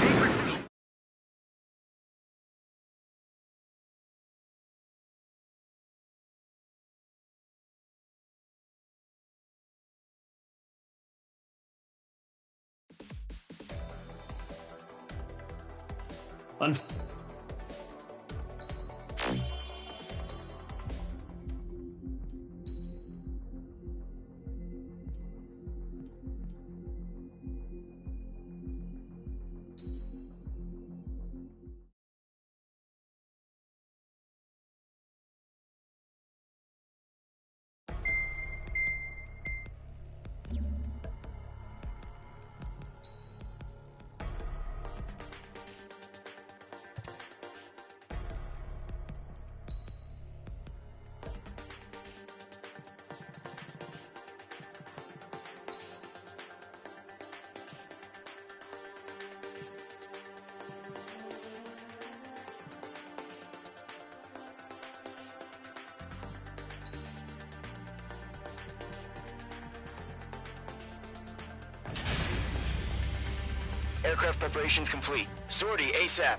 Aircraft preparations complete. Sortie ASAP.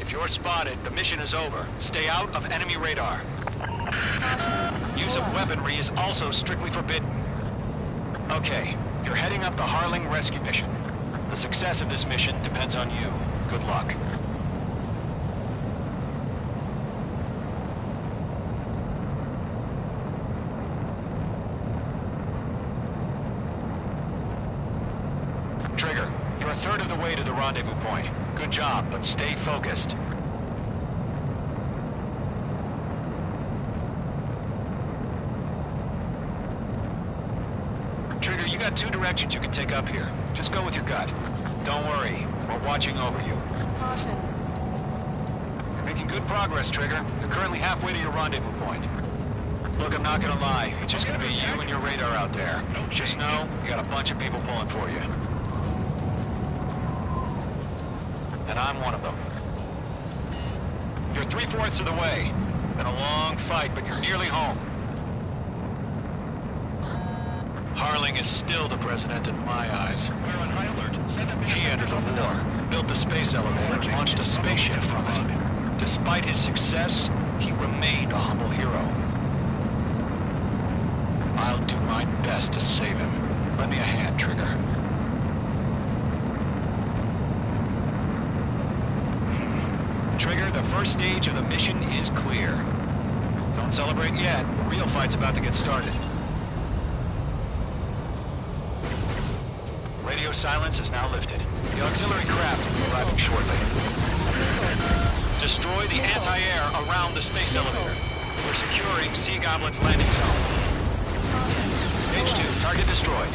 If you're spotted, the mission is over. Stay out of enemy radar. Use of weaponry is also strictly forbidden. Okay, you're heading up the Harling rescue mission. The success of this mission depends on you. Good luck. Trigger, you're a third of the way to the rendezvous point. Good job, but stay focused. Trigger, you got two directions you can take up here. Just go with your gut. Don't worry, we're watching over you. Caution. Making good progress, Trigger. You're currently halfway to your rendezvous point. Look, I'm not gonna lie. It's just gonna be you and your radar out there. Just know, you got a bunch of people pulling for you. And I'm one of them. You're 3/4 of the way. Been a long fight, but you're nearly home. Harling is still the president in my eyes. We're on high alert. Send a He entered the war, built the space elevator, and launched a spaceship from it. Despite his success, he remained a humble hero. I'll do my best to save him. Lend me a hand, Trigger. Trigger, the first stage of the mission is clear. Don't celebrate yet. The real fight's about to get started. Radio silence is now lifted. The auxiliary craft will be arriving shortly. Destroy the anti-air around the space elevator. We're securing Sea Goblin's landing zone. H2, target destroyed.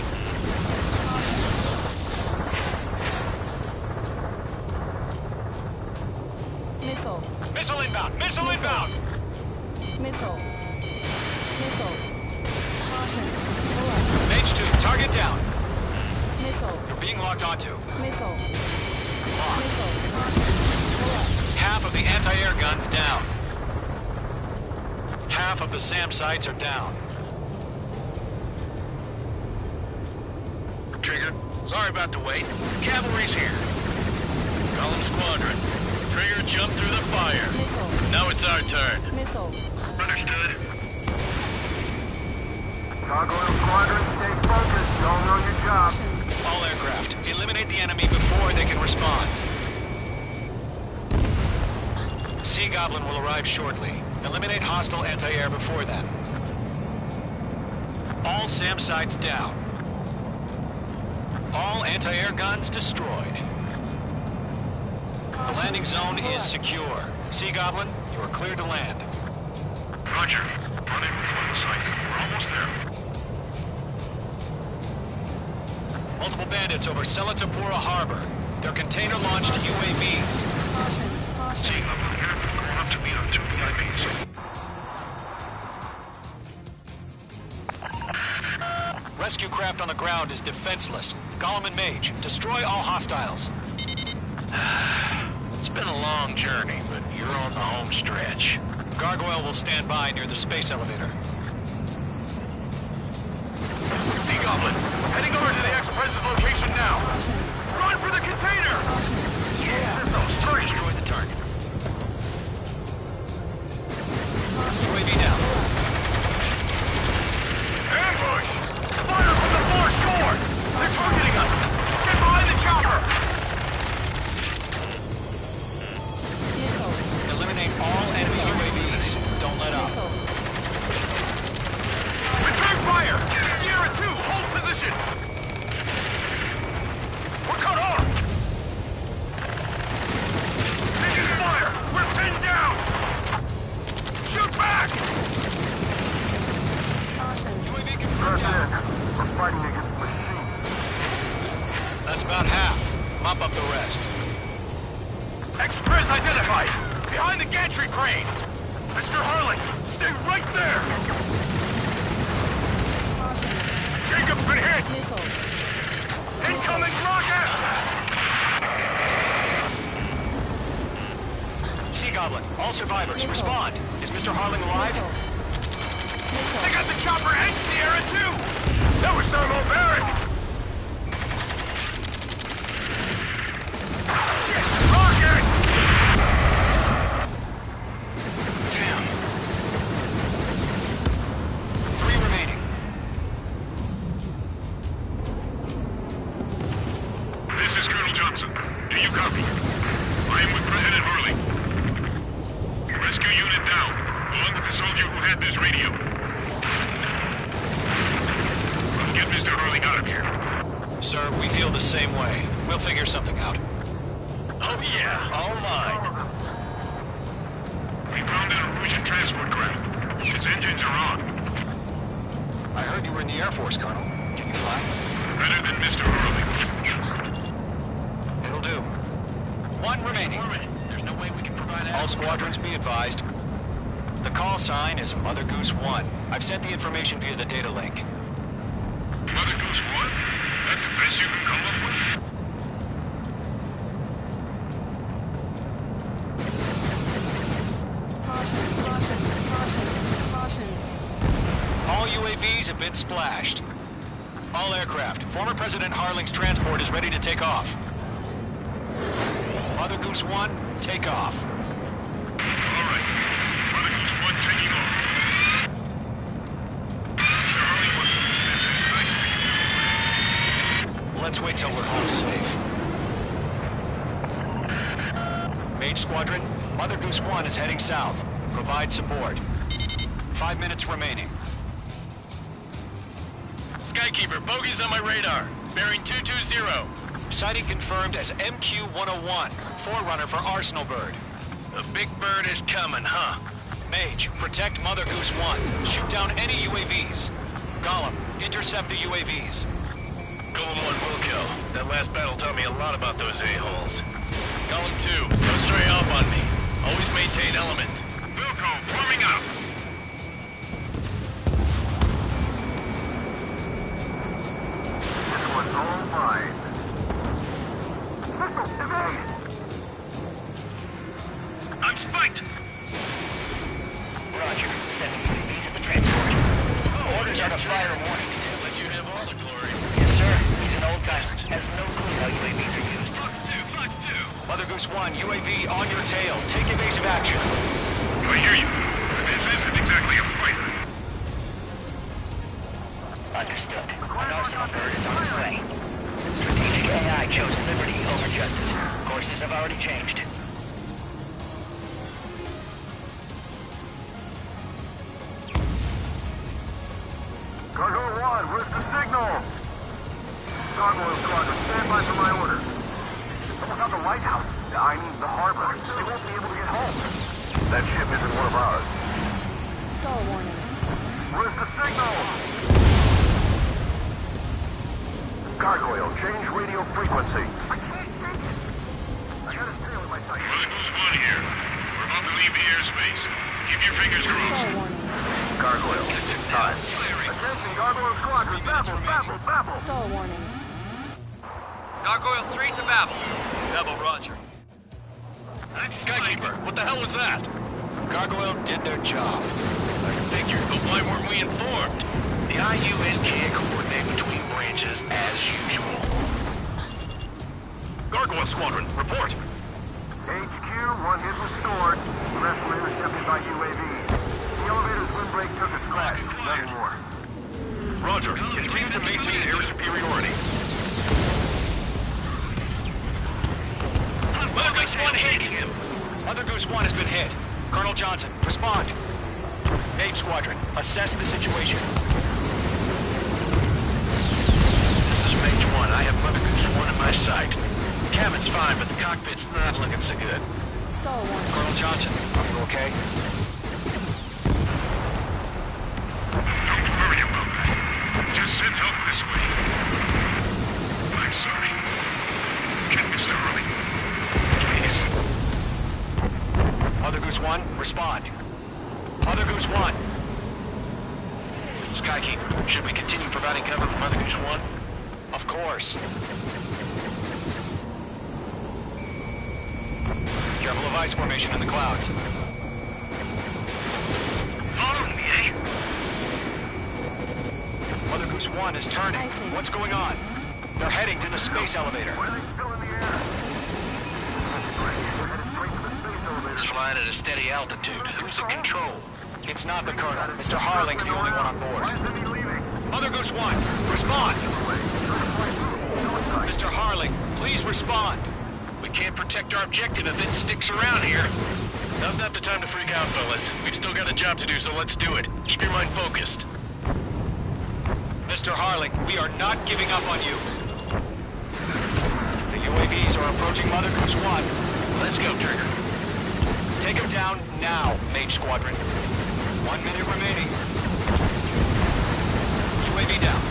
Missile. Missile inbound! Missile inbound! Missile. Missile. Caution. H2, target down. Missile. You're being locked onto. Missile. Locked. Missile. Half of the anti-air guns down. Half of the SAM sites are down. Trigger, sorry about the wait. Cavalry's here. Column Squadron. Trigger jumped through the fire. Missile. Now it's our turn. Missile. Understood. Gargoyle Squadron, stay focused. Y'all know your job. All aircraft, eliminate the enemy before they can respond. Sea Goblin will arrive shortly. Eliminate hostile anti-air before then. All SAM sites down. All anti-air guns destroyed. The landing zone is secure. Sea Goblin, you are cleared to land. Roger. Rendezvous on the site. We're almost there. Multiple bandits over Selatapura Harbor. They're container-launched UAVs. Seeing them from here, going up to meet on 2 VIPs. Rescue craft on the ground is defenseless. Gollum and Mage, destroy all hostiles. It's been a long journey, but you're on the home stretch. Gargoyle will stand by near the space elevator. Sea Goblin, heading over to the ex-president's location now. Run for the container! Yeah, those destroy the target. UAV down. Ambush! Fire from the far shore! They're targeting us! Get behind the chopper! Eliminate all enemy UAVs. Don't let up. Return fire! Sierra 2, hold position! We're cut off! Taking fire! We're pinned down! Shoot back! UAV confirmed down. We're fighting against machines. That's about half. Mop up the rest. Express identified! Behind the gantry crane! Mr. Harling, stay right there! Jacob's been hit! Incoming rocket! Sea Goblin, all survivors, respond. Is Mr. Harling alive? They got the chopper and Sierra too! That was Thermo Barrack! Rocket! Damn. 3 remaining. This is Colonel Johnson. Do you copy? I am with President Hurley. Rescue unit down, along with the soldier who had this radio. Let's get Mr. Hurley out of here. Sir, we feel the same way. We'll figure something out. Oh yeah, all mine. We found an Norwegian transport craft. Its engines are on. I heard you were in the Air Force, Colonel. Can you fly? Better than Mr. Hurley. It'll do. 1 remaining. There's no way we can provide All squadrons be advised. The call sign is Mother Goose 1. I've sent the information via the data link. Mother Goose 1? That's the best you can come up with? All UAVs have been splashed. All aircraft. Former President Harling's transport is ready to take off. Mother Goose 1, take off. All right. Mother Goose 1 taking off. Mr. Harling wants to spend this night. Let's wait till we're home safe. Mage Squadron, Mother Goose 1 is heading south. Provide support. 5 minutes remaining. Skykeeper, bogeys on my radar. Bearing 220. Sighting confirmed as MQ-101, forerunner for Arsenal Bird. The big bird is coming, huh? Mage, protect Mother Goose 1. Shoot down any UAVs. Gollum, intercept the UAVs. Golem 1 will kill. That last battle taught me a lot about those a-holes. Golem 2, don't stray off on me. Always maintain element. Wilco, forming up. This one's all mine. Missile, evade! I'm spiked. Roger. Sending UAVs at the transport. Orders are to fire warnings. Let you have all the glory. Yes, sir. He's an old guy. Has no clue how UAVs are used. Fox 2. Mother Goose 1, UAV on your tail. Take evasive action. I hear you. This isn't exactly a fight. Understood. An Arsenal Bird is on its way. Strategic AI chose liberty over justice. Courses have already changed. Cargo 1, where's the signal? Gargoyle Squadron, stand by for my order. What about the lighthouse? I mean, the harbor. They won't be able to get home. That ship isn't one of ours. Stall warning. Where's the signal? Gargoyle, change radio frequency. I can't take it. I got a sail in my sight. Mother Goose 1 here. We're about to leave the airspace. Keep your fingers Stall crossed. warning. Gargoyle, time. Attention, Gargoyle Squadron, babble. Stall warning. Gargoyle 3 to Babel. Babel, roger. Skykeeper, what the hell was that? Gargoyle did their job. I figured, but why weren't we informed? The IUN can't coordinate between branches as usual. Gargoyle Squadron, report. HQ, one is restored. The rest were intercepted by UAV. The elevator's windbreak took a crash. Nothing more. Roger. Continue to maintain air superiority. Mother Goose 1 hit! Mother Goose 1 has been hit. Colonel Johnson, respond. Mage Squadron, assess the situation. This is Mage 1. I have Mother Goose 1 in my sight. Cabin's fine, but the cockpit's not looking so good. Stall warning. Colonel Johnson, are you okay? Don't worry about that. Just send help this way. I'm sorry. Get Mr. Harling. Please. Mother Goose 1, respond. Mother Goose 1. Skykeeper, should we continue providing cover for Mother Goose 1? Of course. Careful of ice formation in the clouds. Following me, eh? Mother Goose 1 is turning. What's going on? They're heading to the space elevator. Why are they still in the air? They're headed straight to the space elevator. It's flying at a steady altitude. Who's in control? It's not the Colonel. Mr. Harling's the only one on board. Why isn't he leaving? Mother Goose 1, respond! Mr. Harling, please respond. We can't protect our objective if it sticks around here. Now's not the time to freak out, fellas. We've still got a job to do, so let's do it. Keep your mind focused. Mr. Harling, we are not giving up on you. The UAVs are approaching Mother Goose 1. Let's go, Trigger. Take him down now, Mage Squadron. 1 minute remaining. UAV down.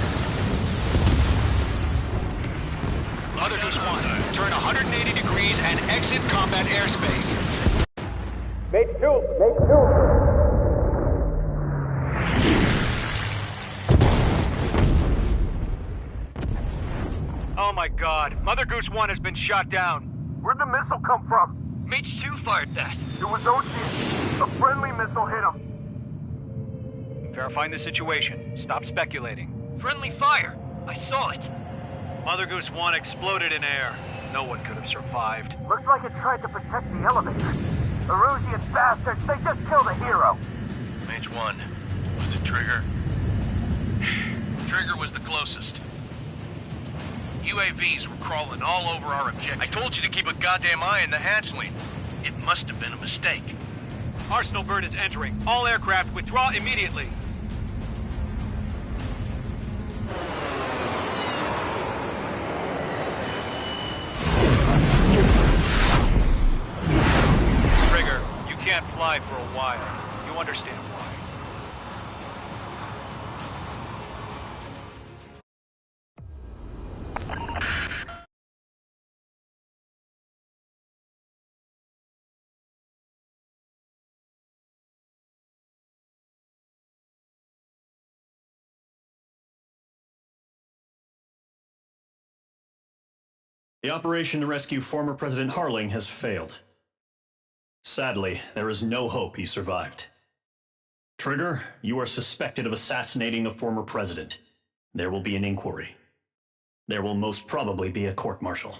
Mother Goose 1, turn 180 degrees and exit combat airspace. Oh my god. Mother Goose 1 has been shot down. Where'd the missile come from? Mage 2 fired that. It was Ocean. A friendly missile hit him. Verifying the situation. Stop speculating. Friendly fire. I saw it. Mother Goose 1 exploded in air. No one could have survived. Looks like it tried to protect the elevator. Erusian bastards, they just killed a hero. Mage 1. Was it Trigger? Trigger was the closest. UAVs were crawling all over our objective. I told you to keep a goddamn eye on the hatchling. It must have been a mistake. Arsenal bird is entering. All aircraft withdraw immediately. Trigger, you can't fly for a while. You understand why. The operation to rescue former President Harling has failed. Sadly, there is no hope he survived. Trigger, you are suspected of assassinating a former president. There will be an inquiry. There will most probably be a court-martial.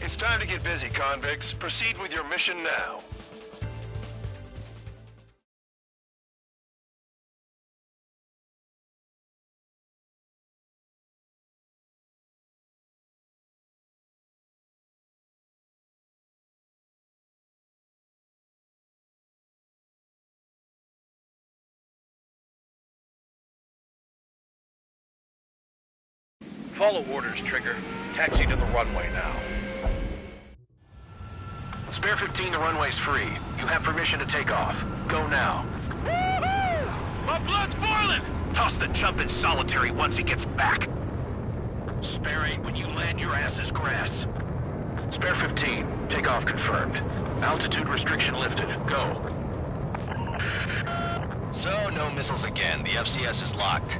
It's time to get busy, convicts. Proceed with your mission now. Follow orders, Trigger. Taxi to the runway now. Spare 15, the runway's free. You have permission to take off. Go now. Woohoo! My blood's boiling! Toss the chump in solitary once he gets back. Spare 8, when you land, your ass is grass. Spare 15, takeoff confirmed. Altitude restriction lifted. Go. So, no missiles again. The FCS is locked.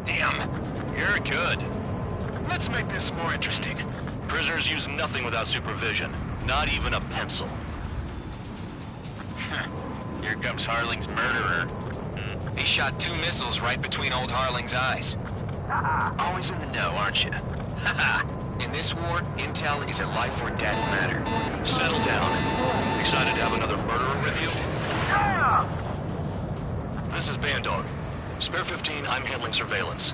Damn. You're good. Let's make this more interesting. Prisoners use nothing without supervision. Not even a pencil. Here comes Harling's murderer. He shot 2 missiles right between old Harling's eyes. Always in the know, aren't you? In this war, intel is a life or death matter. Settle down. Excited to have another murderer with you? Yeah! This is Bandog. Spare 15, I'm handling surveillance.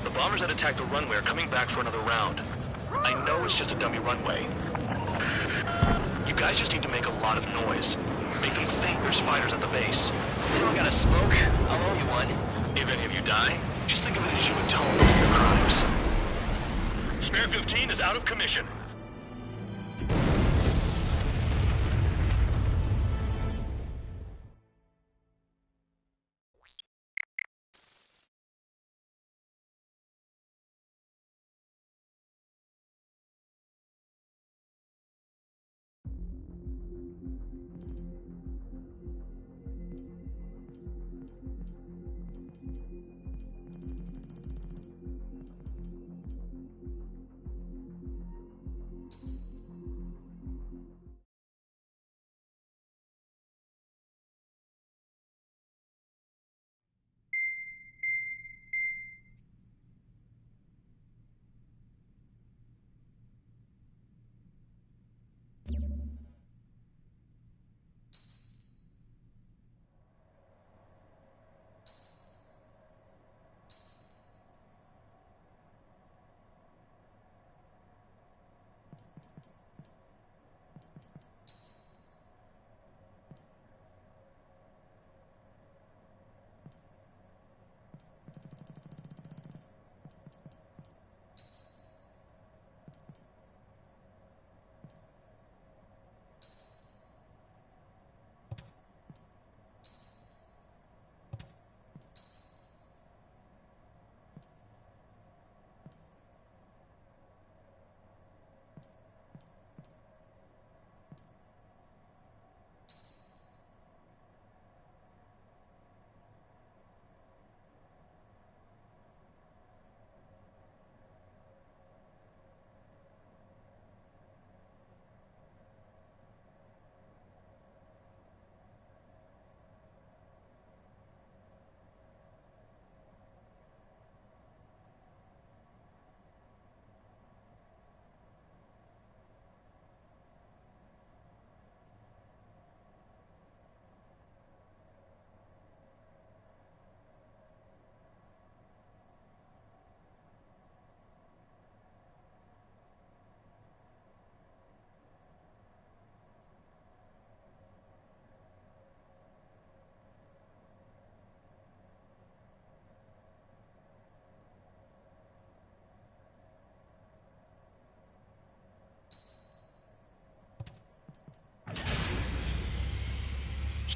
The bombers that attacked the runway are coming back for another round. I know it's just a dummy runway. You guys just need to make a lot of noise. Make them think there's fighters at the base. You don't gotta smoke. I'll owe you one. If any of you die, just think of it as you atone for your crimes. Spare 15 is out of commission.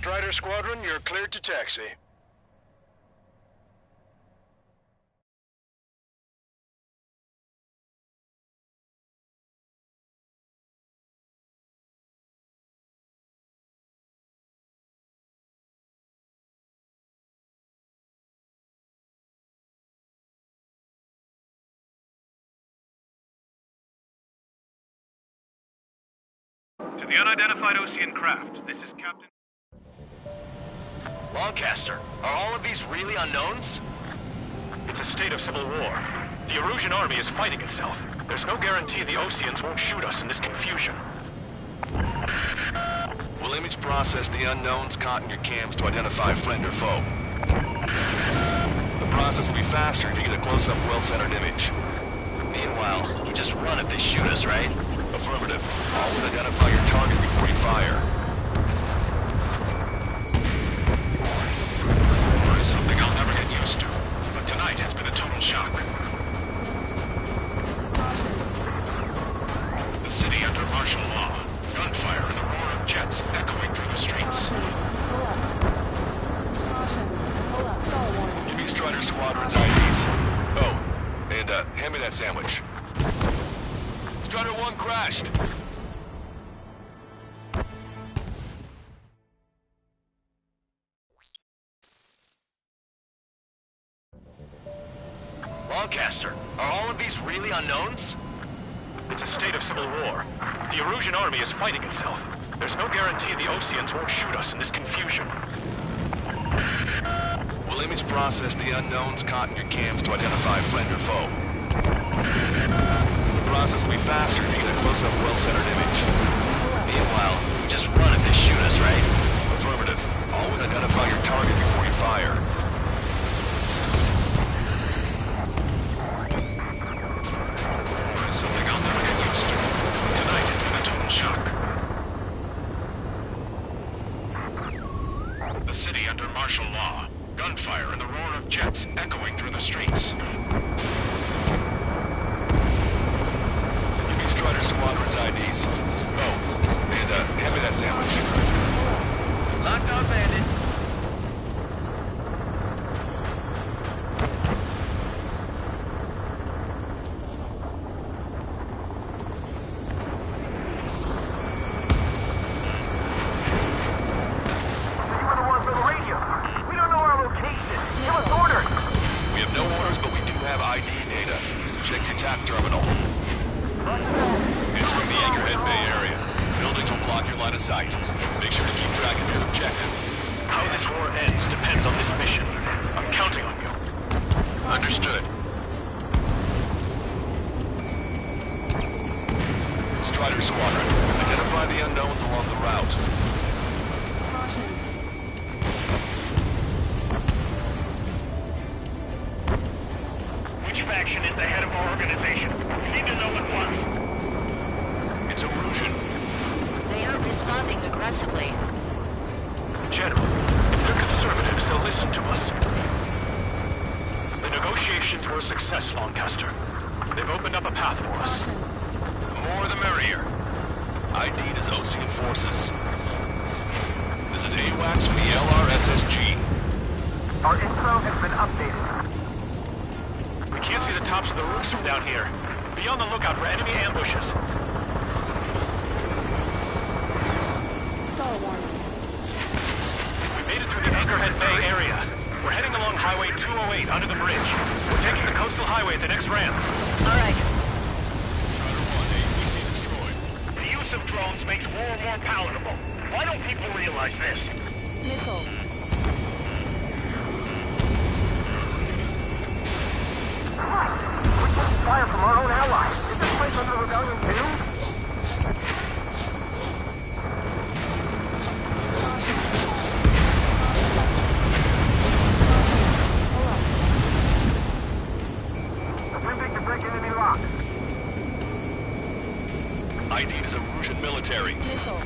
Strider Squadron, you're cleared to taxi. To the unidentified Osean craft, this is Captain... Lancaster, are all of these really unknowns? It's a state of civil war. The Erusian army is fighting itself. There's no guarantee the Oseans won't shoot us in this confusion. We'll image process the unknowns caught in your cams to identify friend or foe. The process will be faster if you get a close-up, well-centered image. Meanwhile, you just run if they shoot us, right? Affirmative. Always identify your target before you fire. War is something I'll never get used to, but tonight has been a total shock. The city under martial law, gunfire and the roar of jets echoing through the streets. Give me Strider Squadron's IDs. Oh, and hand me that sandwich. Strider 1 crashed. Lancaster, Are all of these really unknowns? It's a state of civil war. The Erusian army is fighting itself. There's no guarantee the Oseans won't shoot us in this confusion. We'll image process the unknowns caught in your cams to identify friend or foe. The process will be faster if you get a close-up, well-centered image. Meanwhile, we just run if they shoot us, right? Affirmative. Always identify your target before you fire. It's something I'll never get used to. Tonight has been a total shock. The city under martial law. Gunfire and the roar of jets echoing through the streets. Give me Strider Squadron's IDs. Oh, and hand me that sandwich. Locked on, Bandit. Strider Squadron, identify the unknowns along the route. Which faction is the head of our organization? We need to know at once. It's Erusian. They aren't responding aggressively. General, if they're conservatives, they'll listen to us. The negotiations were a success, Lancaster. They've opened up a path for us. The more the merrier. ID'd as Osean forces. This is AWACS for the LRSSG. Our info has been updated. We can't see the tops of the roofs from down here. Be on the lookout for enemy ambushes. Star warning. We made it through the Anchorhead Bay area. We're heading along Highway 208 under the bridge. We're taking the coastal highway at the next ramp. All right. Strider 1, APC destroyed. The use of drones makes war more palatable. Why don't people realize this? Missile. We're getting fire from our own allies. Is this place under rebellion too? Attempting to break enemy lock. ID'd as Erusian military.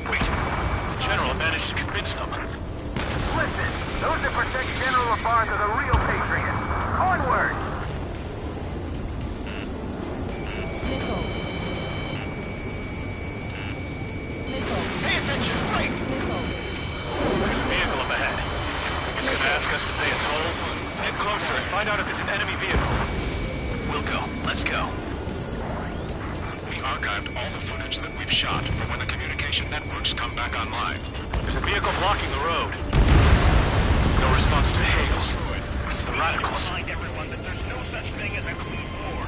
Wait. The General managed to convince them. Listen, those that protect General Lafarge are the real patriots. Onward! Pay attention! Right! There's a vehicle up ahead. It's gonna ask us to pay a toll. Get closer and find out if it's an enemy vehicle. We'll go. Let's go. We archived all the footage that we've shot for when the communication networks come back online. There's a vehicle blocking the road. No response to hail. It's the radicals. Remind everyone that there's no such thing as a clean war.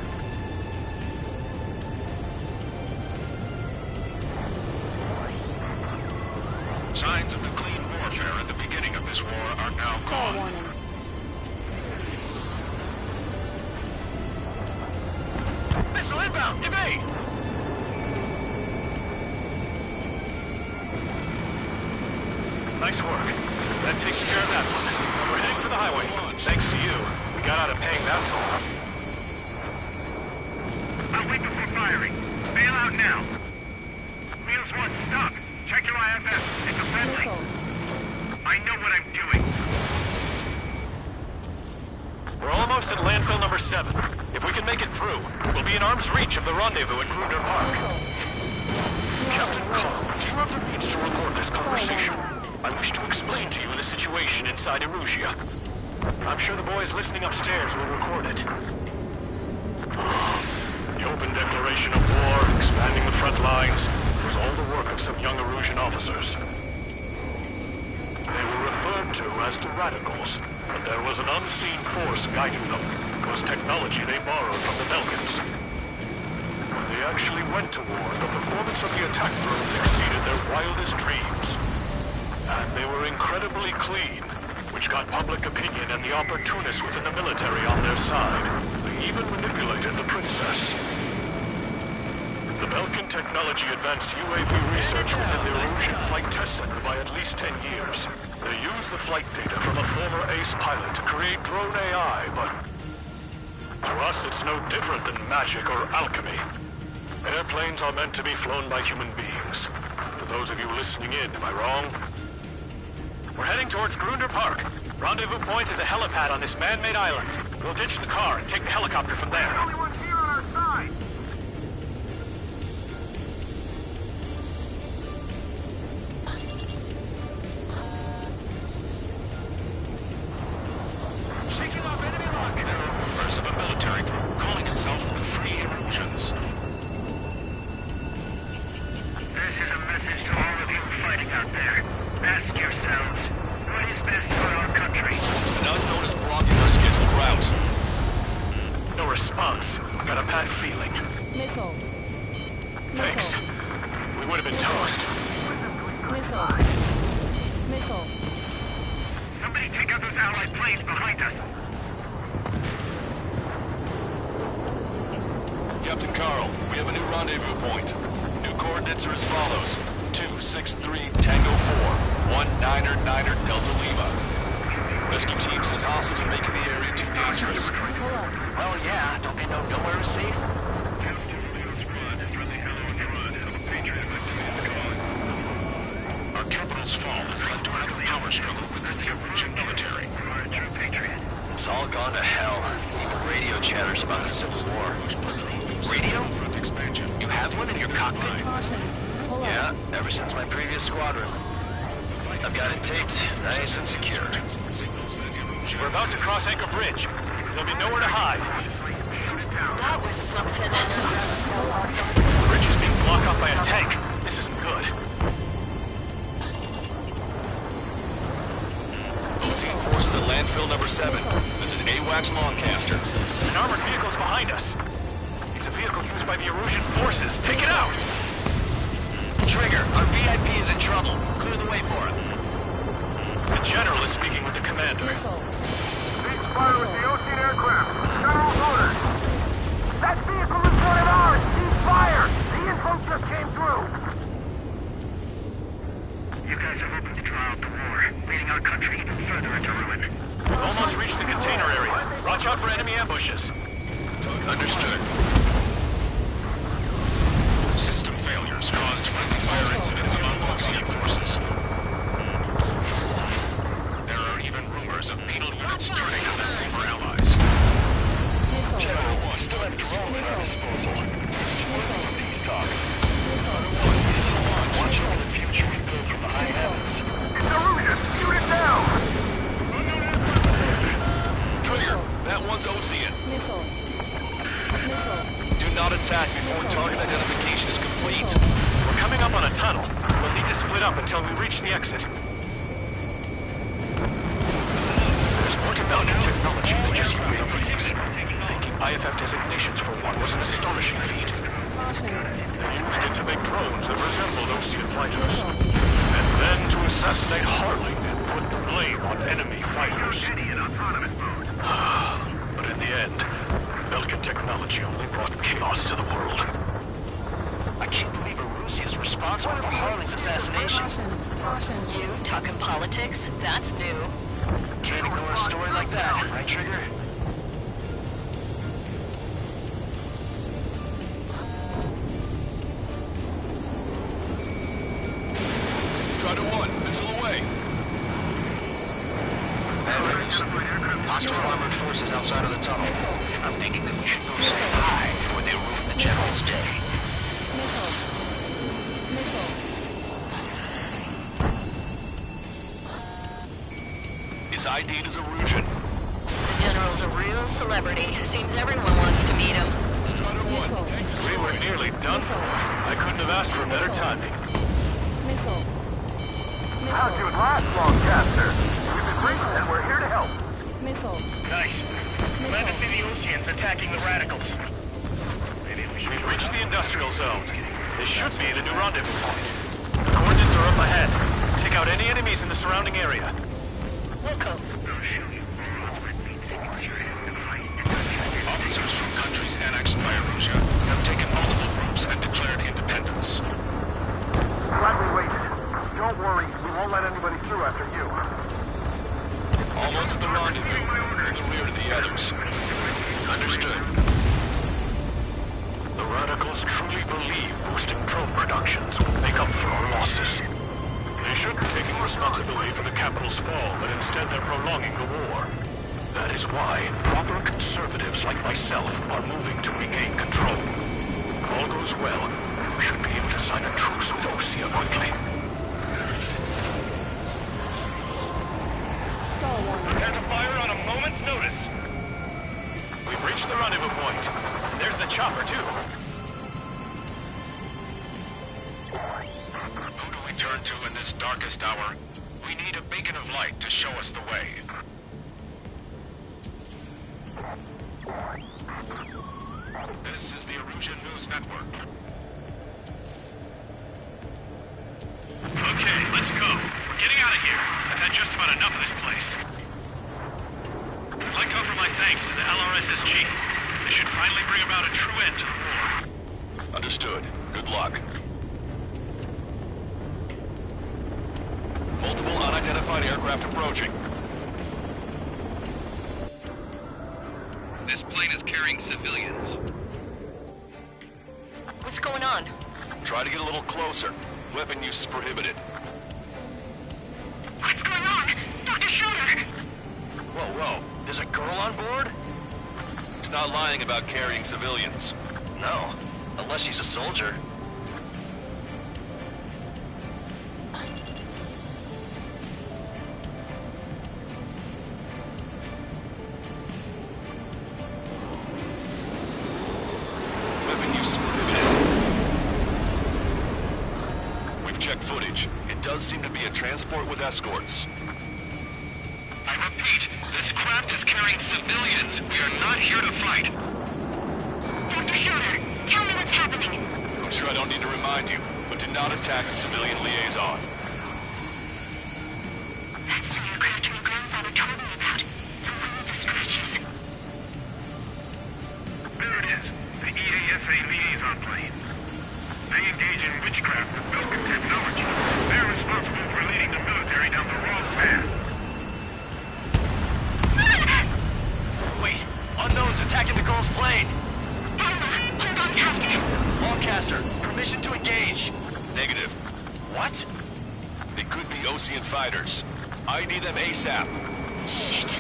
Signs of the clean warfare at the beginning of this war are now Star gone. warning. Missile inbound! Evade! Nice work. That takes care of that one. We're heading for the highway. Thanks to you, we got out of paying that toll. I'll wait before firing. Bail out now. Wheels 1, stop. Check your IFF. It's a friendly. I know what I'm doing. We're almost at landfill number 7. If we can make it through, we'll be in arm's reach of the rendezvous at Grudner Park. Captain Carl, do you have the means to record this conversation? I wish to explain to you the situation inside Erusia. I'm sure the boys listening upstairs will record it. The open declaration of war, expanding the front lines, was all the work of some young Erusian officers. They were referred to as the Radicals, but there was an unseen force guiding them, was technology they borrowed from the Belkans. When they actually went to war, the performance of the attack drones exceeded their wildest dreams. And they were incredibly clean, which got public opinion and the opportunists within the military on their side. They even manipulated the princess. The Belkan technology advanced UAV research within the Erusian Flight Test Center by at least 10 years. They used the flight data from a former ace pilot to create drone AI, but to us it's no different than magic or alchemy. Airplanes are meant to be flown by human beings. To those of you listening in, am I wrong? We're heading towards Grunder Park. Rendezvous point is a helipad on this man-made island. We'll ditch the car and take the helicopter from there. Only one here on our side. Shaking off enemy lock. There are rumors of a military group calling itself the Free Erusians. This is a message to all of you fighting out there. Ask yourselves, what is best for our country? An unknown is blocking our scheduled route. No response. I got a bad feeling. Missile. Thanks. We would have been toast. Missile. Missile. Somebody take out those Allied planes behind us. Captain Carl, we have a new rendezvous point. New coordinates are as follows. 263 Tango 4, 19er Delta Lima. Rescue team says hostiles are making the area too dangerous. Well, yeah. Don't they know nowhere is safe? Our capital's fall has led to another power struggle within the Erusian military. It's all gone to hell. Even radio chatters about a civil war. Radio? You have one in your cockpit? Yeah, ever since my previous squadron. I've got it taped, nice and secure. We're about to cross Anchor Bridge. There'll be nowhere to hide. That was something. The bridge is being blocked off by a tank. This isn't good. Ocean forces at landfill number 7. This is AWACS Lancaster. An armored vehicle's behind us. It's a vehicle used by the Erusian forces. Take it out! Trigger, our VIP is in trouble. Clear the way for him. The general is speaking with the commander. Cease fire with the Ocean aircraft. General's orders. That vehicle is one of ours. Cease fire. The info just came through. You guys are hoping to draw out the war, leading our country even further into ruin. We've almost reached the container area. Watch out for enemy ambushes. Understood. System failures caused friendly fire incidents among Oxian forces. There are even rumors of penal units turning on their former allies. General 1, still have drones at our disposal. These talk. Starter 1, it's a launch. Watch out for the future we build from the high heavens. It's Erusian. Shoot it down. Trigger, that one's Ocean. Missile. Do not attack before target identification is complete. We're coming up on a tunnel. We'll need to split up until we reach the exit. There's more to Belkan technology than just UAVs. Thinking IFF designations for one was an astonishing feat. They used it to make drones that resembled Ocean fighters. And then to assassinate Harling and put the blame on enemy fighters. In autonomous mode. But in the end, Belkan technology only brought chaos to the world. I can't believe Erusia is responsible for Harling's assassination. You talking politics? That's new. Can't ignore a story like that, right, Trigger? Strider 1, missile away. Hostile armored forces outside of the tunnel. I'm thinking that we should go say hi before they ruin the general's day. It's ID'd as Erusian. The general's a real celebrity. Seems everyone wants to meet him. Strider 1, tank to We were nearly done for. I couldn't have asked for better timing. How'd you last, Lancaster? We've agreed and we're here to help. Missile. Nice. Landed in the oceans attacking the radicals. We've reached the industrial zone. This should be the new rendezvous point. The coordinates are up ahead. Take out any enemies in the surrounding area. Wilco. Officers from countries annexed by Erusia have taken multiple groups and declared independence. Glad we waited. Don't worry, we won't let anybody through after you. Almost at the rendezvous, in the rear of the others. Understood. The radicals truly believe boosting drone productions will make up for our losses. They shouldn't be taking responsibility for the capital's fall, but instead they're prolonging the war. That is why proper conservatives like myself are moving to regain control. If all goes well, we should be able to sign a truce with Osea quickly. Prepare to fire on a moment's notice. We've reached the rendezvous point. And there's the chopper, too. Who do we turn to in this darkest hour? We need a beacon of light to show us the way. This is the Erusian News Network. Okay, let's go. We're getting out of here. I've had just about enough of this place. I'd like to offer my thanks to the LRSSG. They should finally bring about a true end to the war. Understood. Good luck. Multiple unidentified aircraft approaching. This plane is carrying civilians. What's going on? Try to get a little closer. Weapon use is prohibited. What's going on? Dr. Schroeder! Whoa. There's a girl on board? He's not lying about carrying civilians. No. Unless she's a soldier. Weapon use is prohibited. We've checked footage. It does seem to be a transport with escorts. I repeat, this craft is carrying civilians. We are not here to fight. Dr. Schroeder, tell me what's happening. I'm sure I don't need to remind you, but do not attack the civilian liaison. That's the aircraft my grandfather told me about. The one with the scratches. There it is. The EASA liaison plane. They engage in witchcraft with Belkin technology. They're responsible for leading the military down the wrong path. Wait! Unknown's attacking the girl's plane! Hold on tight! Lancaster, permission to engage. Negative. What? They could be Osean fighters. ID them ASAP. Shit.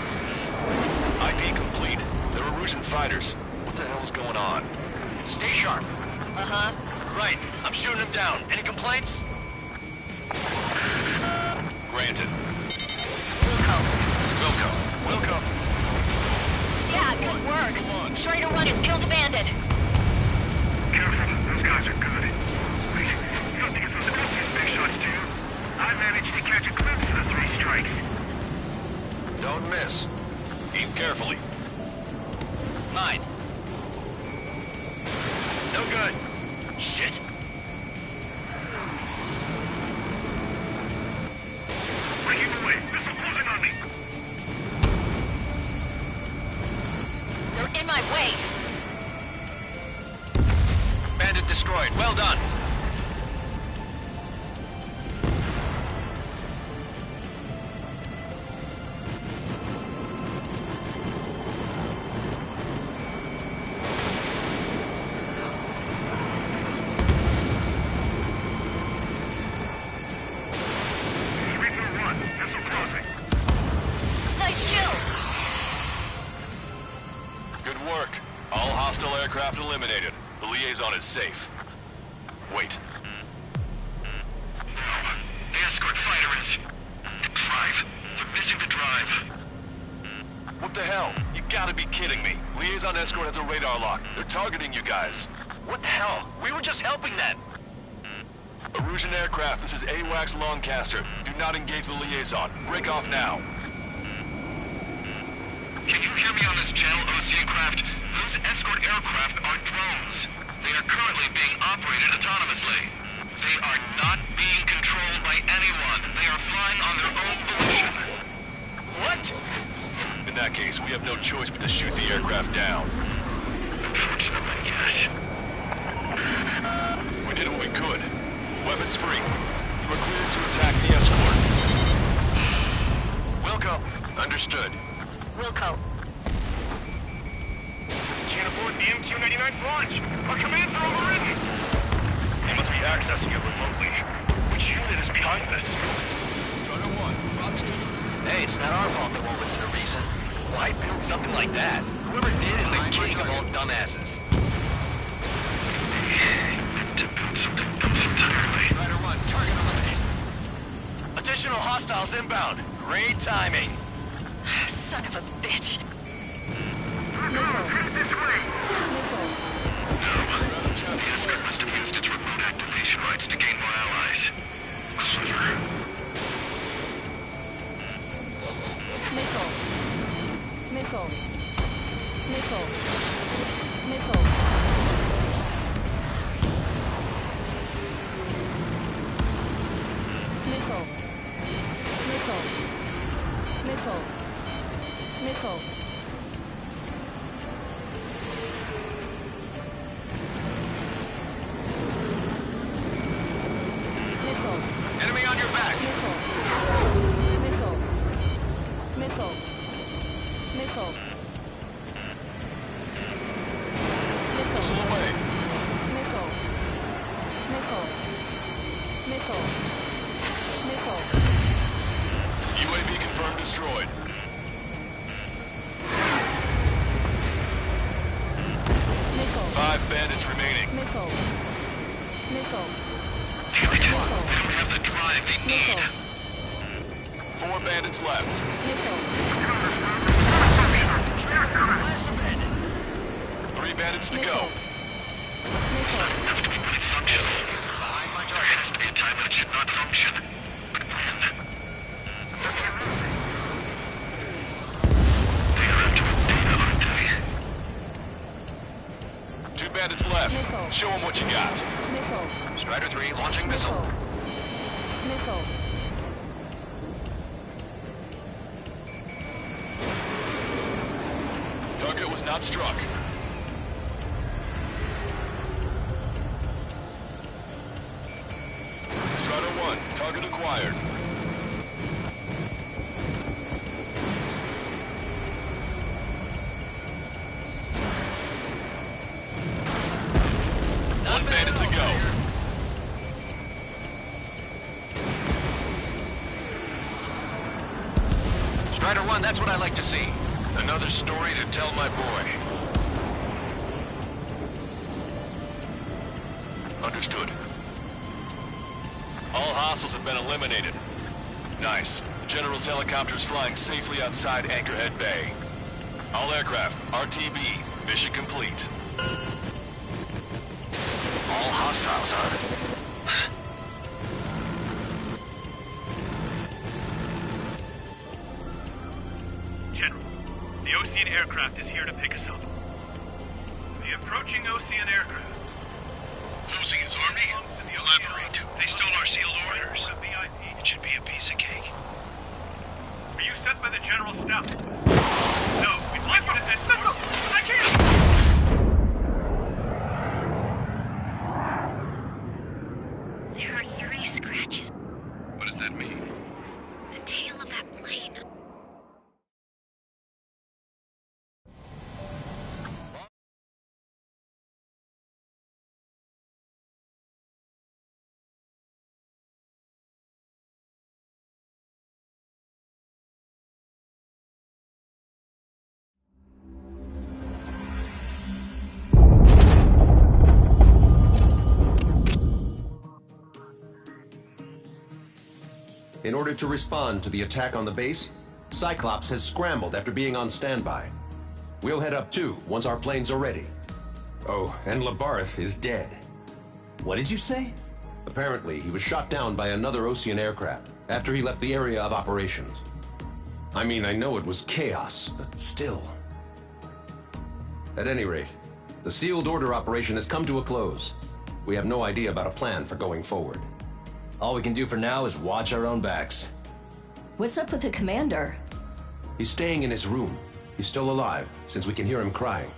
ID complete. They're Erusian fighters. What the hell is going on? Stay sharp. Uh-huh. Right. I'm shooting him down. Any complaints? Granted. Wilco. Yeah, good work. Schrader 1 has killed a bandit. Careful, those guys are good. Wait, you don't think it's those Osean big shots, do you? I managed to catch a glimpse of the 3 strikes. Don't miss. Aim carefully. Mine. No good. Shit. Breaking away. Missile closing on me. They're in my way. Bandit destroyed. Well done. Aircraft eliminated. The liaison is safe. Wait. The escort fighter is... the drive. They're missing the drive. What the hell? You gotta be kidding me. Liaison escort has a radar lock. They're targeting you guys. What the hell? We were just helping them. Erusian aircraft, this is AWACS Lancaster. Do not engage the liaison. Break off now. Can you hear me on this channel, Ocean Craft? Those escort aircraft are drones. They are currently being operated autonomously. They are not being controlled by anyone. They are flying on their own volition. What? In that case, we have no choice but to shoot the aircraft down. Unfortunately, yes. We did what we could. Weapons free. You are cleared to attack the escort. Wilco. Understood. Wilco. Can't afford the MQ-99 launch. Our commands are overridden. They must be accessing it remotely. Which unit is behind this? Strider 1, Fox 2. Hey, it's not our fault they won't listen to reason. Why build something like that? Whoever did is the king of all dumbasses. To build something else entirely. Strider 1, target eliminated. Additional hostiles inbound. Great timing. Son of a bitch. The escort must have used its remote activation rights to gain more allies. Clever. Missile. Missile. Missile. Missile. Missile. Missile. Missile. Enemy on your back. Missile. Missile. Missile. Missile. Missile away. Missile. Missile. Missile. Missile. UAV confirmed destroyed. Missile. 5 bandits remaining. Missile. Missile. Damn it. They don't have the drive they need. 4 bandits left. 3 bandits to go. Have to be really functional. There has to be a time when it should not function. But when? They are after data, aren't they? 2 bandits left. Show them what you got. Missile. Strider 3 launching missile. Missile. Target was not struck. Strider 1, target acquired. One bandit to go. Strider 1, that's what I like to see. Another story to tell my boy. Understood. All hostiles have been eliminated. Nice. The General's helicopter is flying safely outside Anchorhead Bay. All aircraft, RTB, mission complete. All hostiles, huh? General, the Ocean aircraft is here to pick us up. The approaching Ocean aircraft. Losing his army? Elaborate. They stole our sealed orders. It should be a piece of cake. Are you sent by the General Staff? No, we'd like you to send... I can't! There are 3 scratches. What does that mean? The tail of that plane. In order to respond to the attack on the base, Cyclops has scrambled after being on standby. We'll head up too, once our planes are ready. Oh, and Labarth is dead. What did you say? Apparently, he was shot down by another Ocean aircraft after he left the area of operations. I mean, I know it was chaos, but still. At any rate, the sealed order operation has come to a close. We have no idea about a plan for going forward. All we can do for now is watch our own backs. What's up with the commander? He's staying in his room. He's still alive, since we can hear him crying.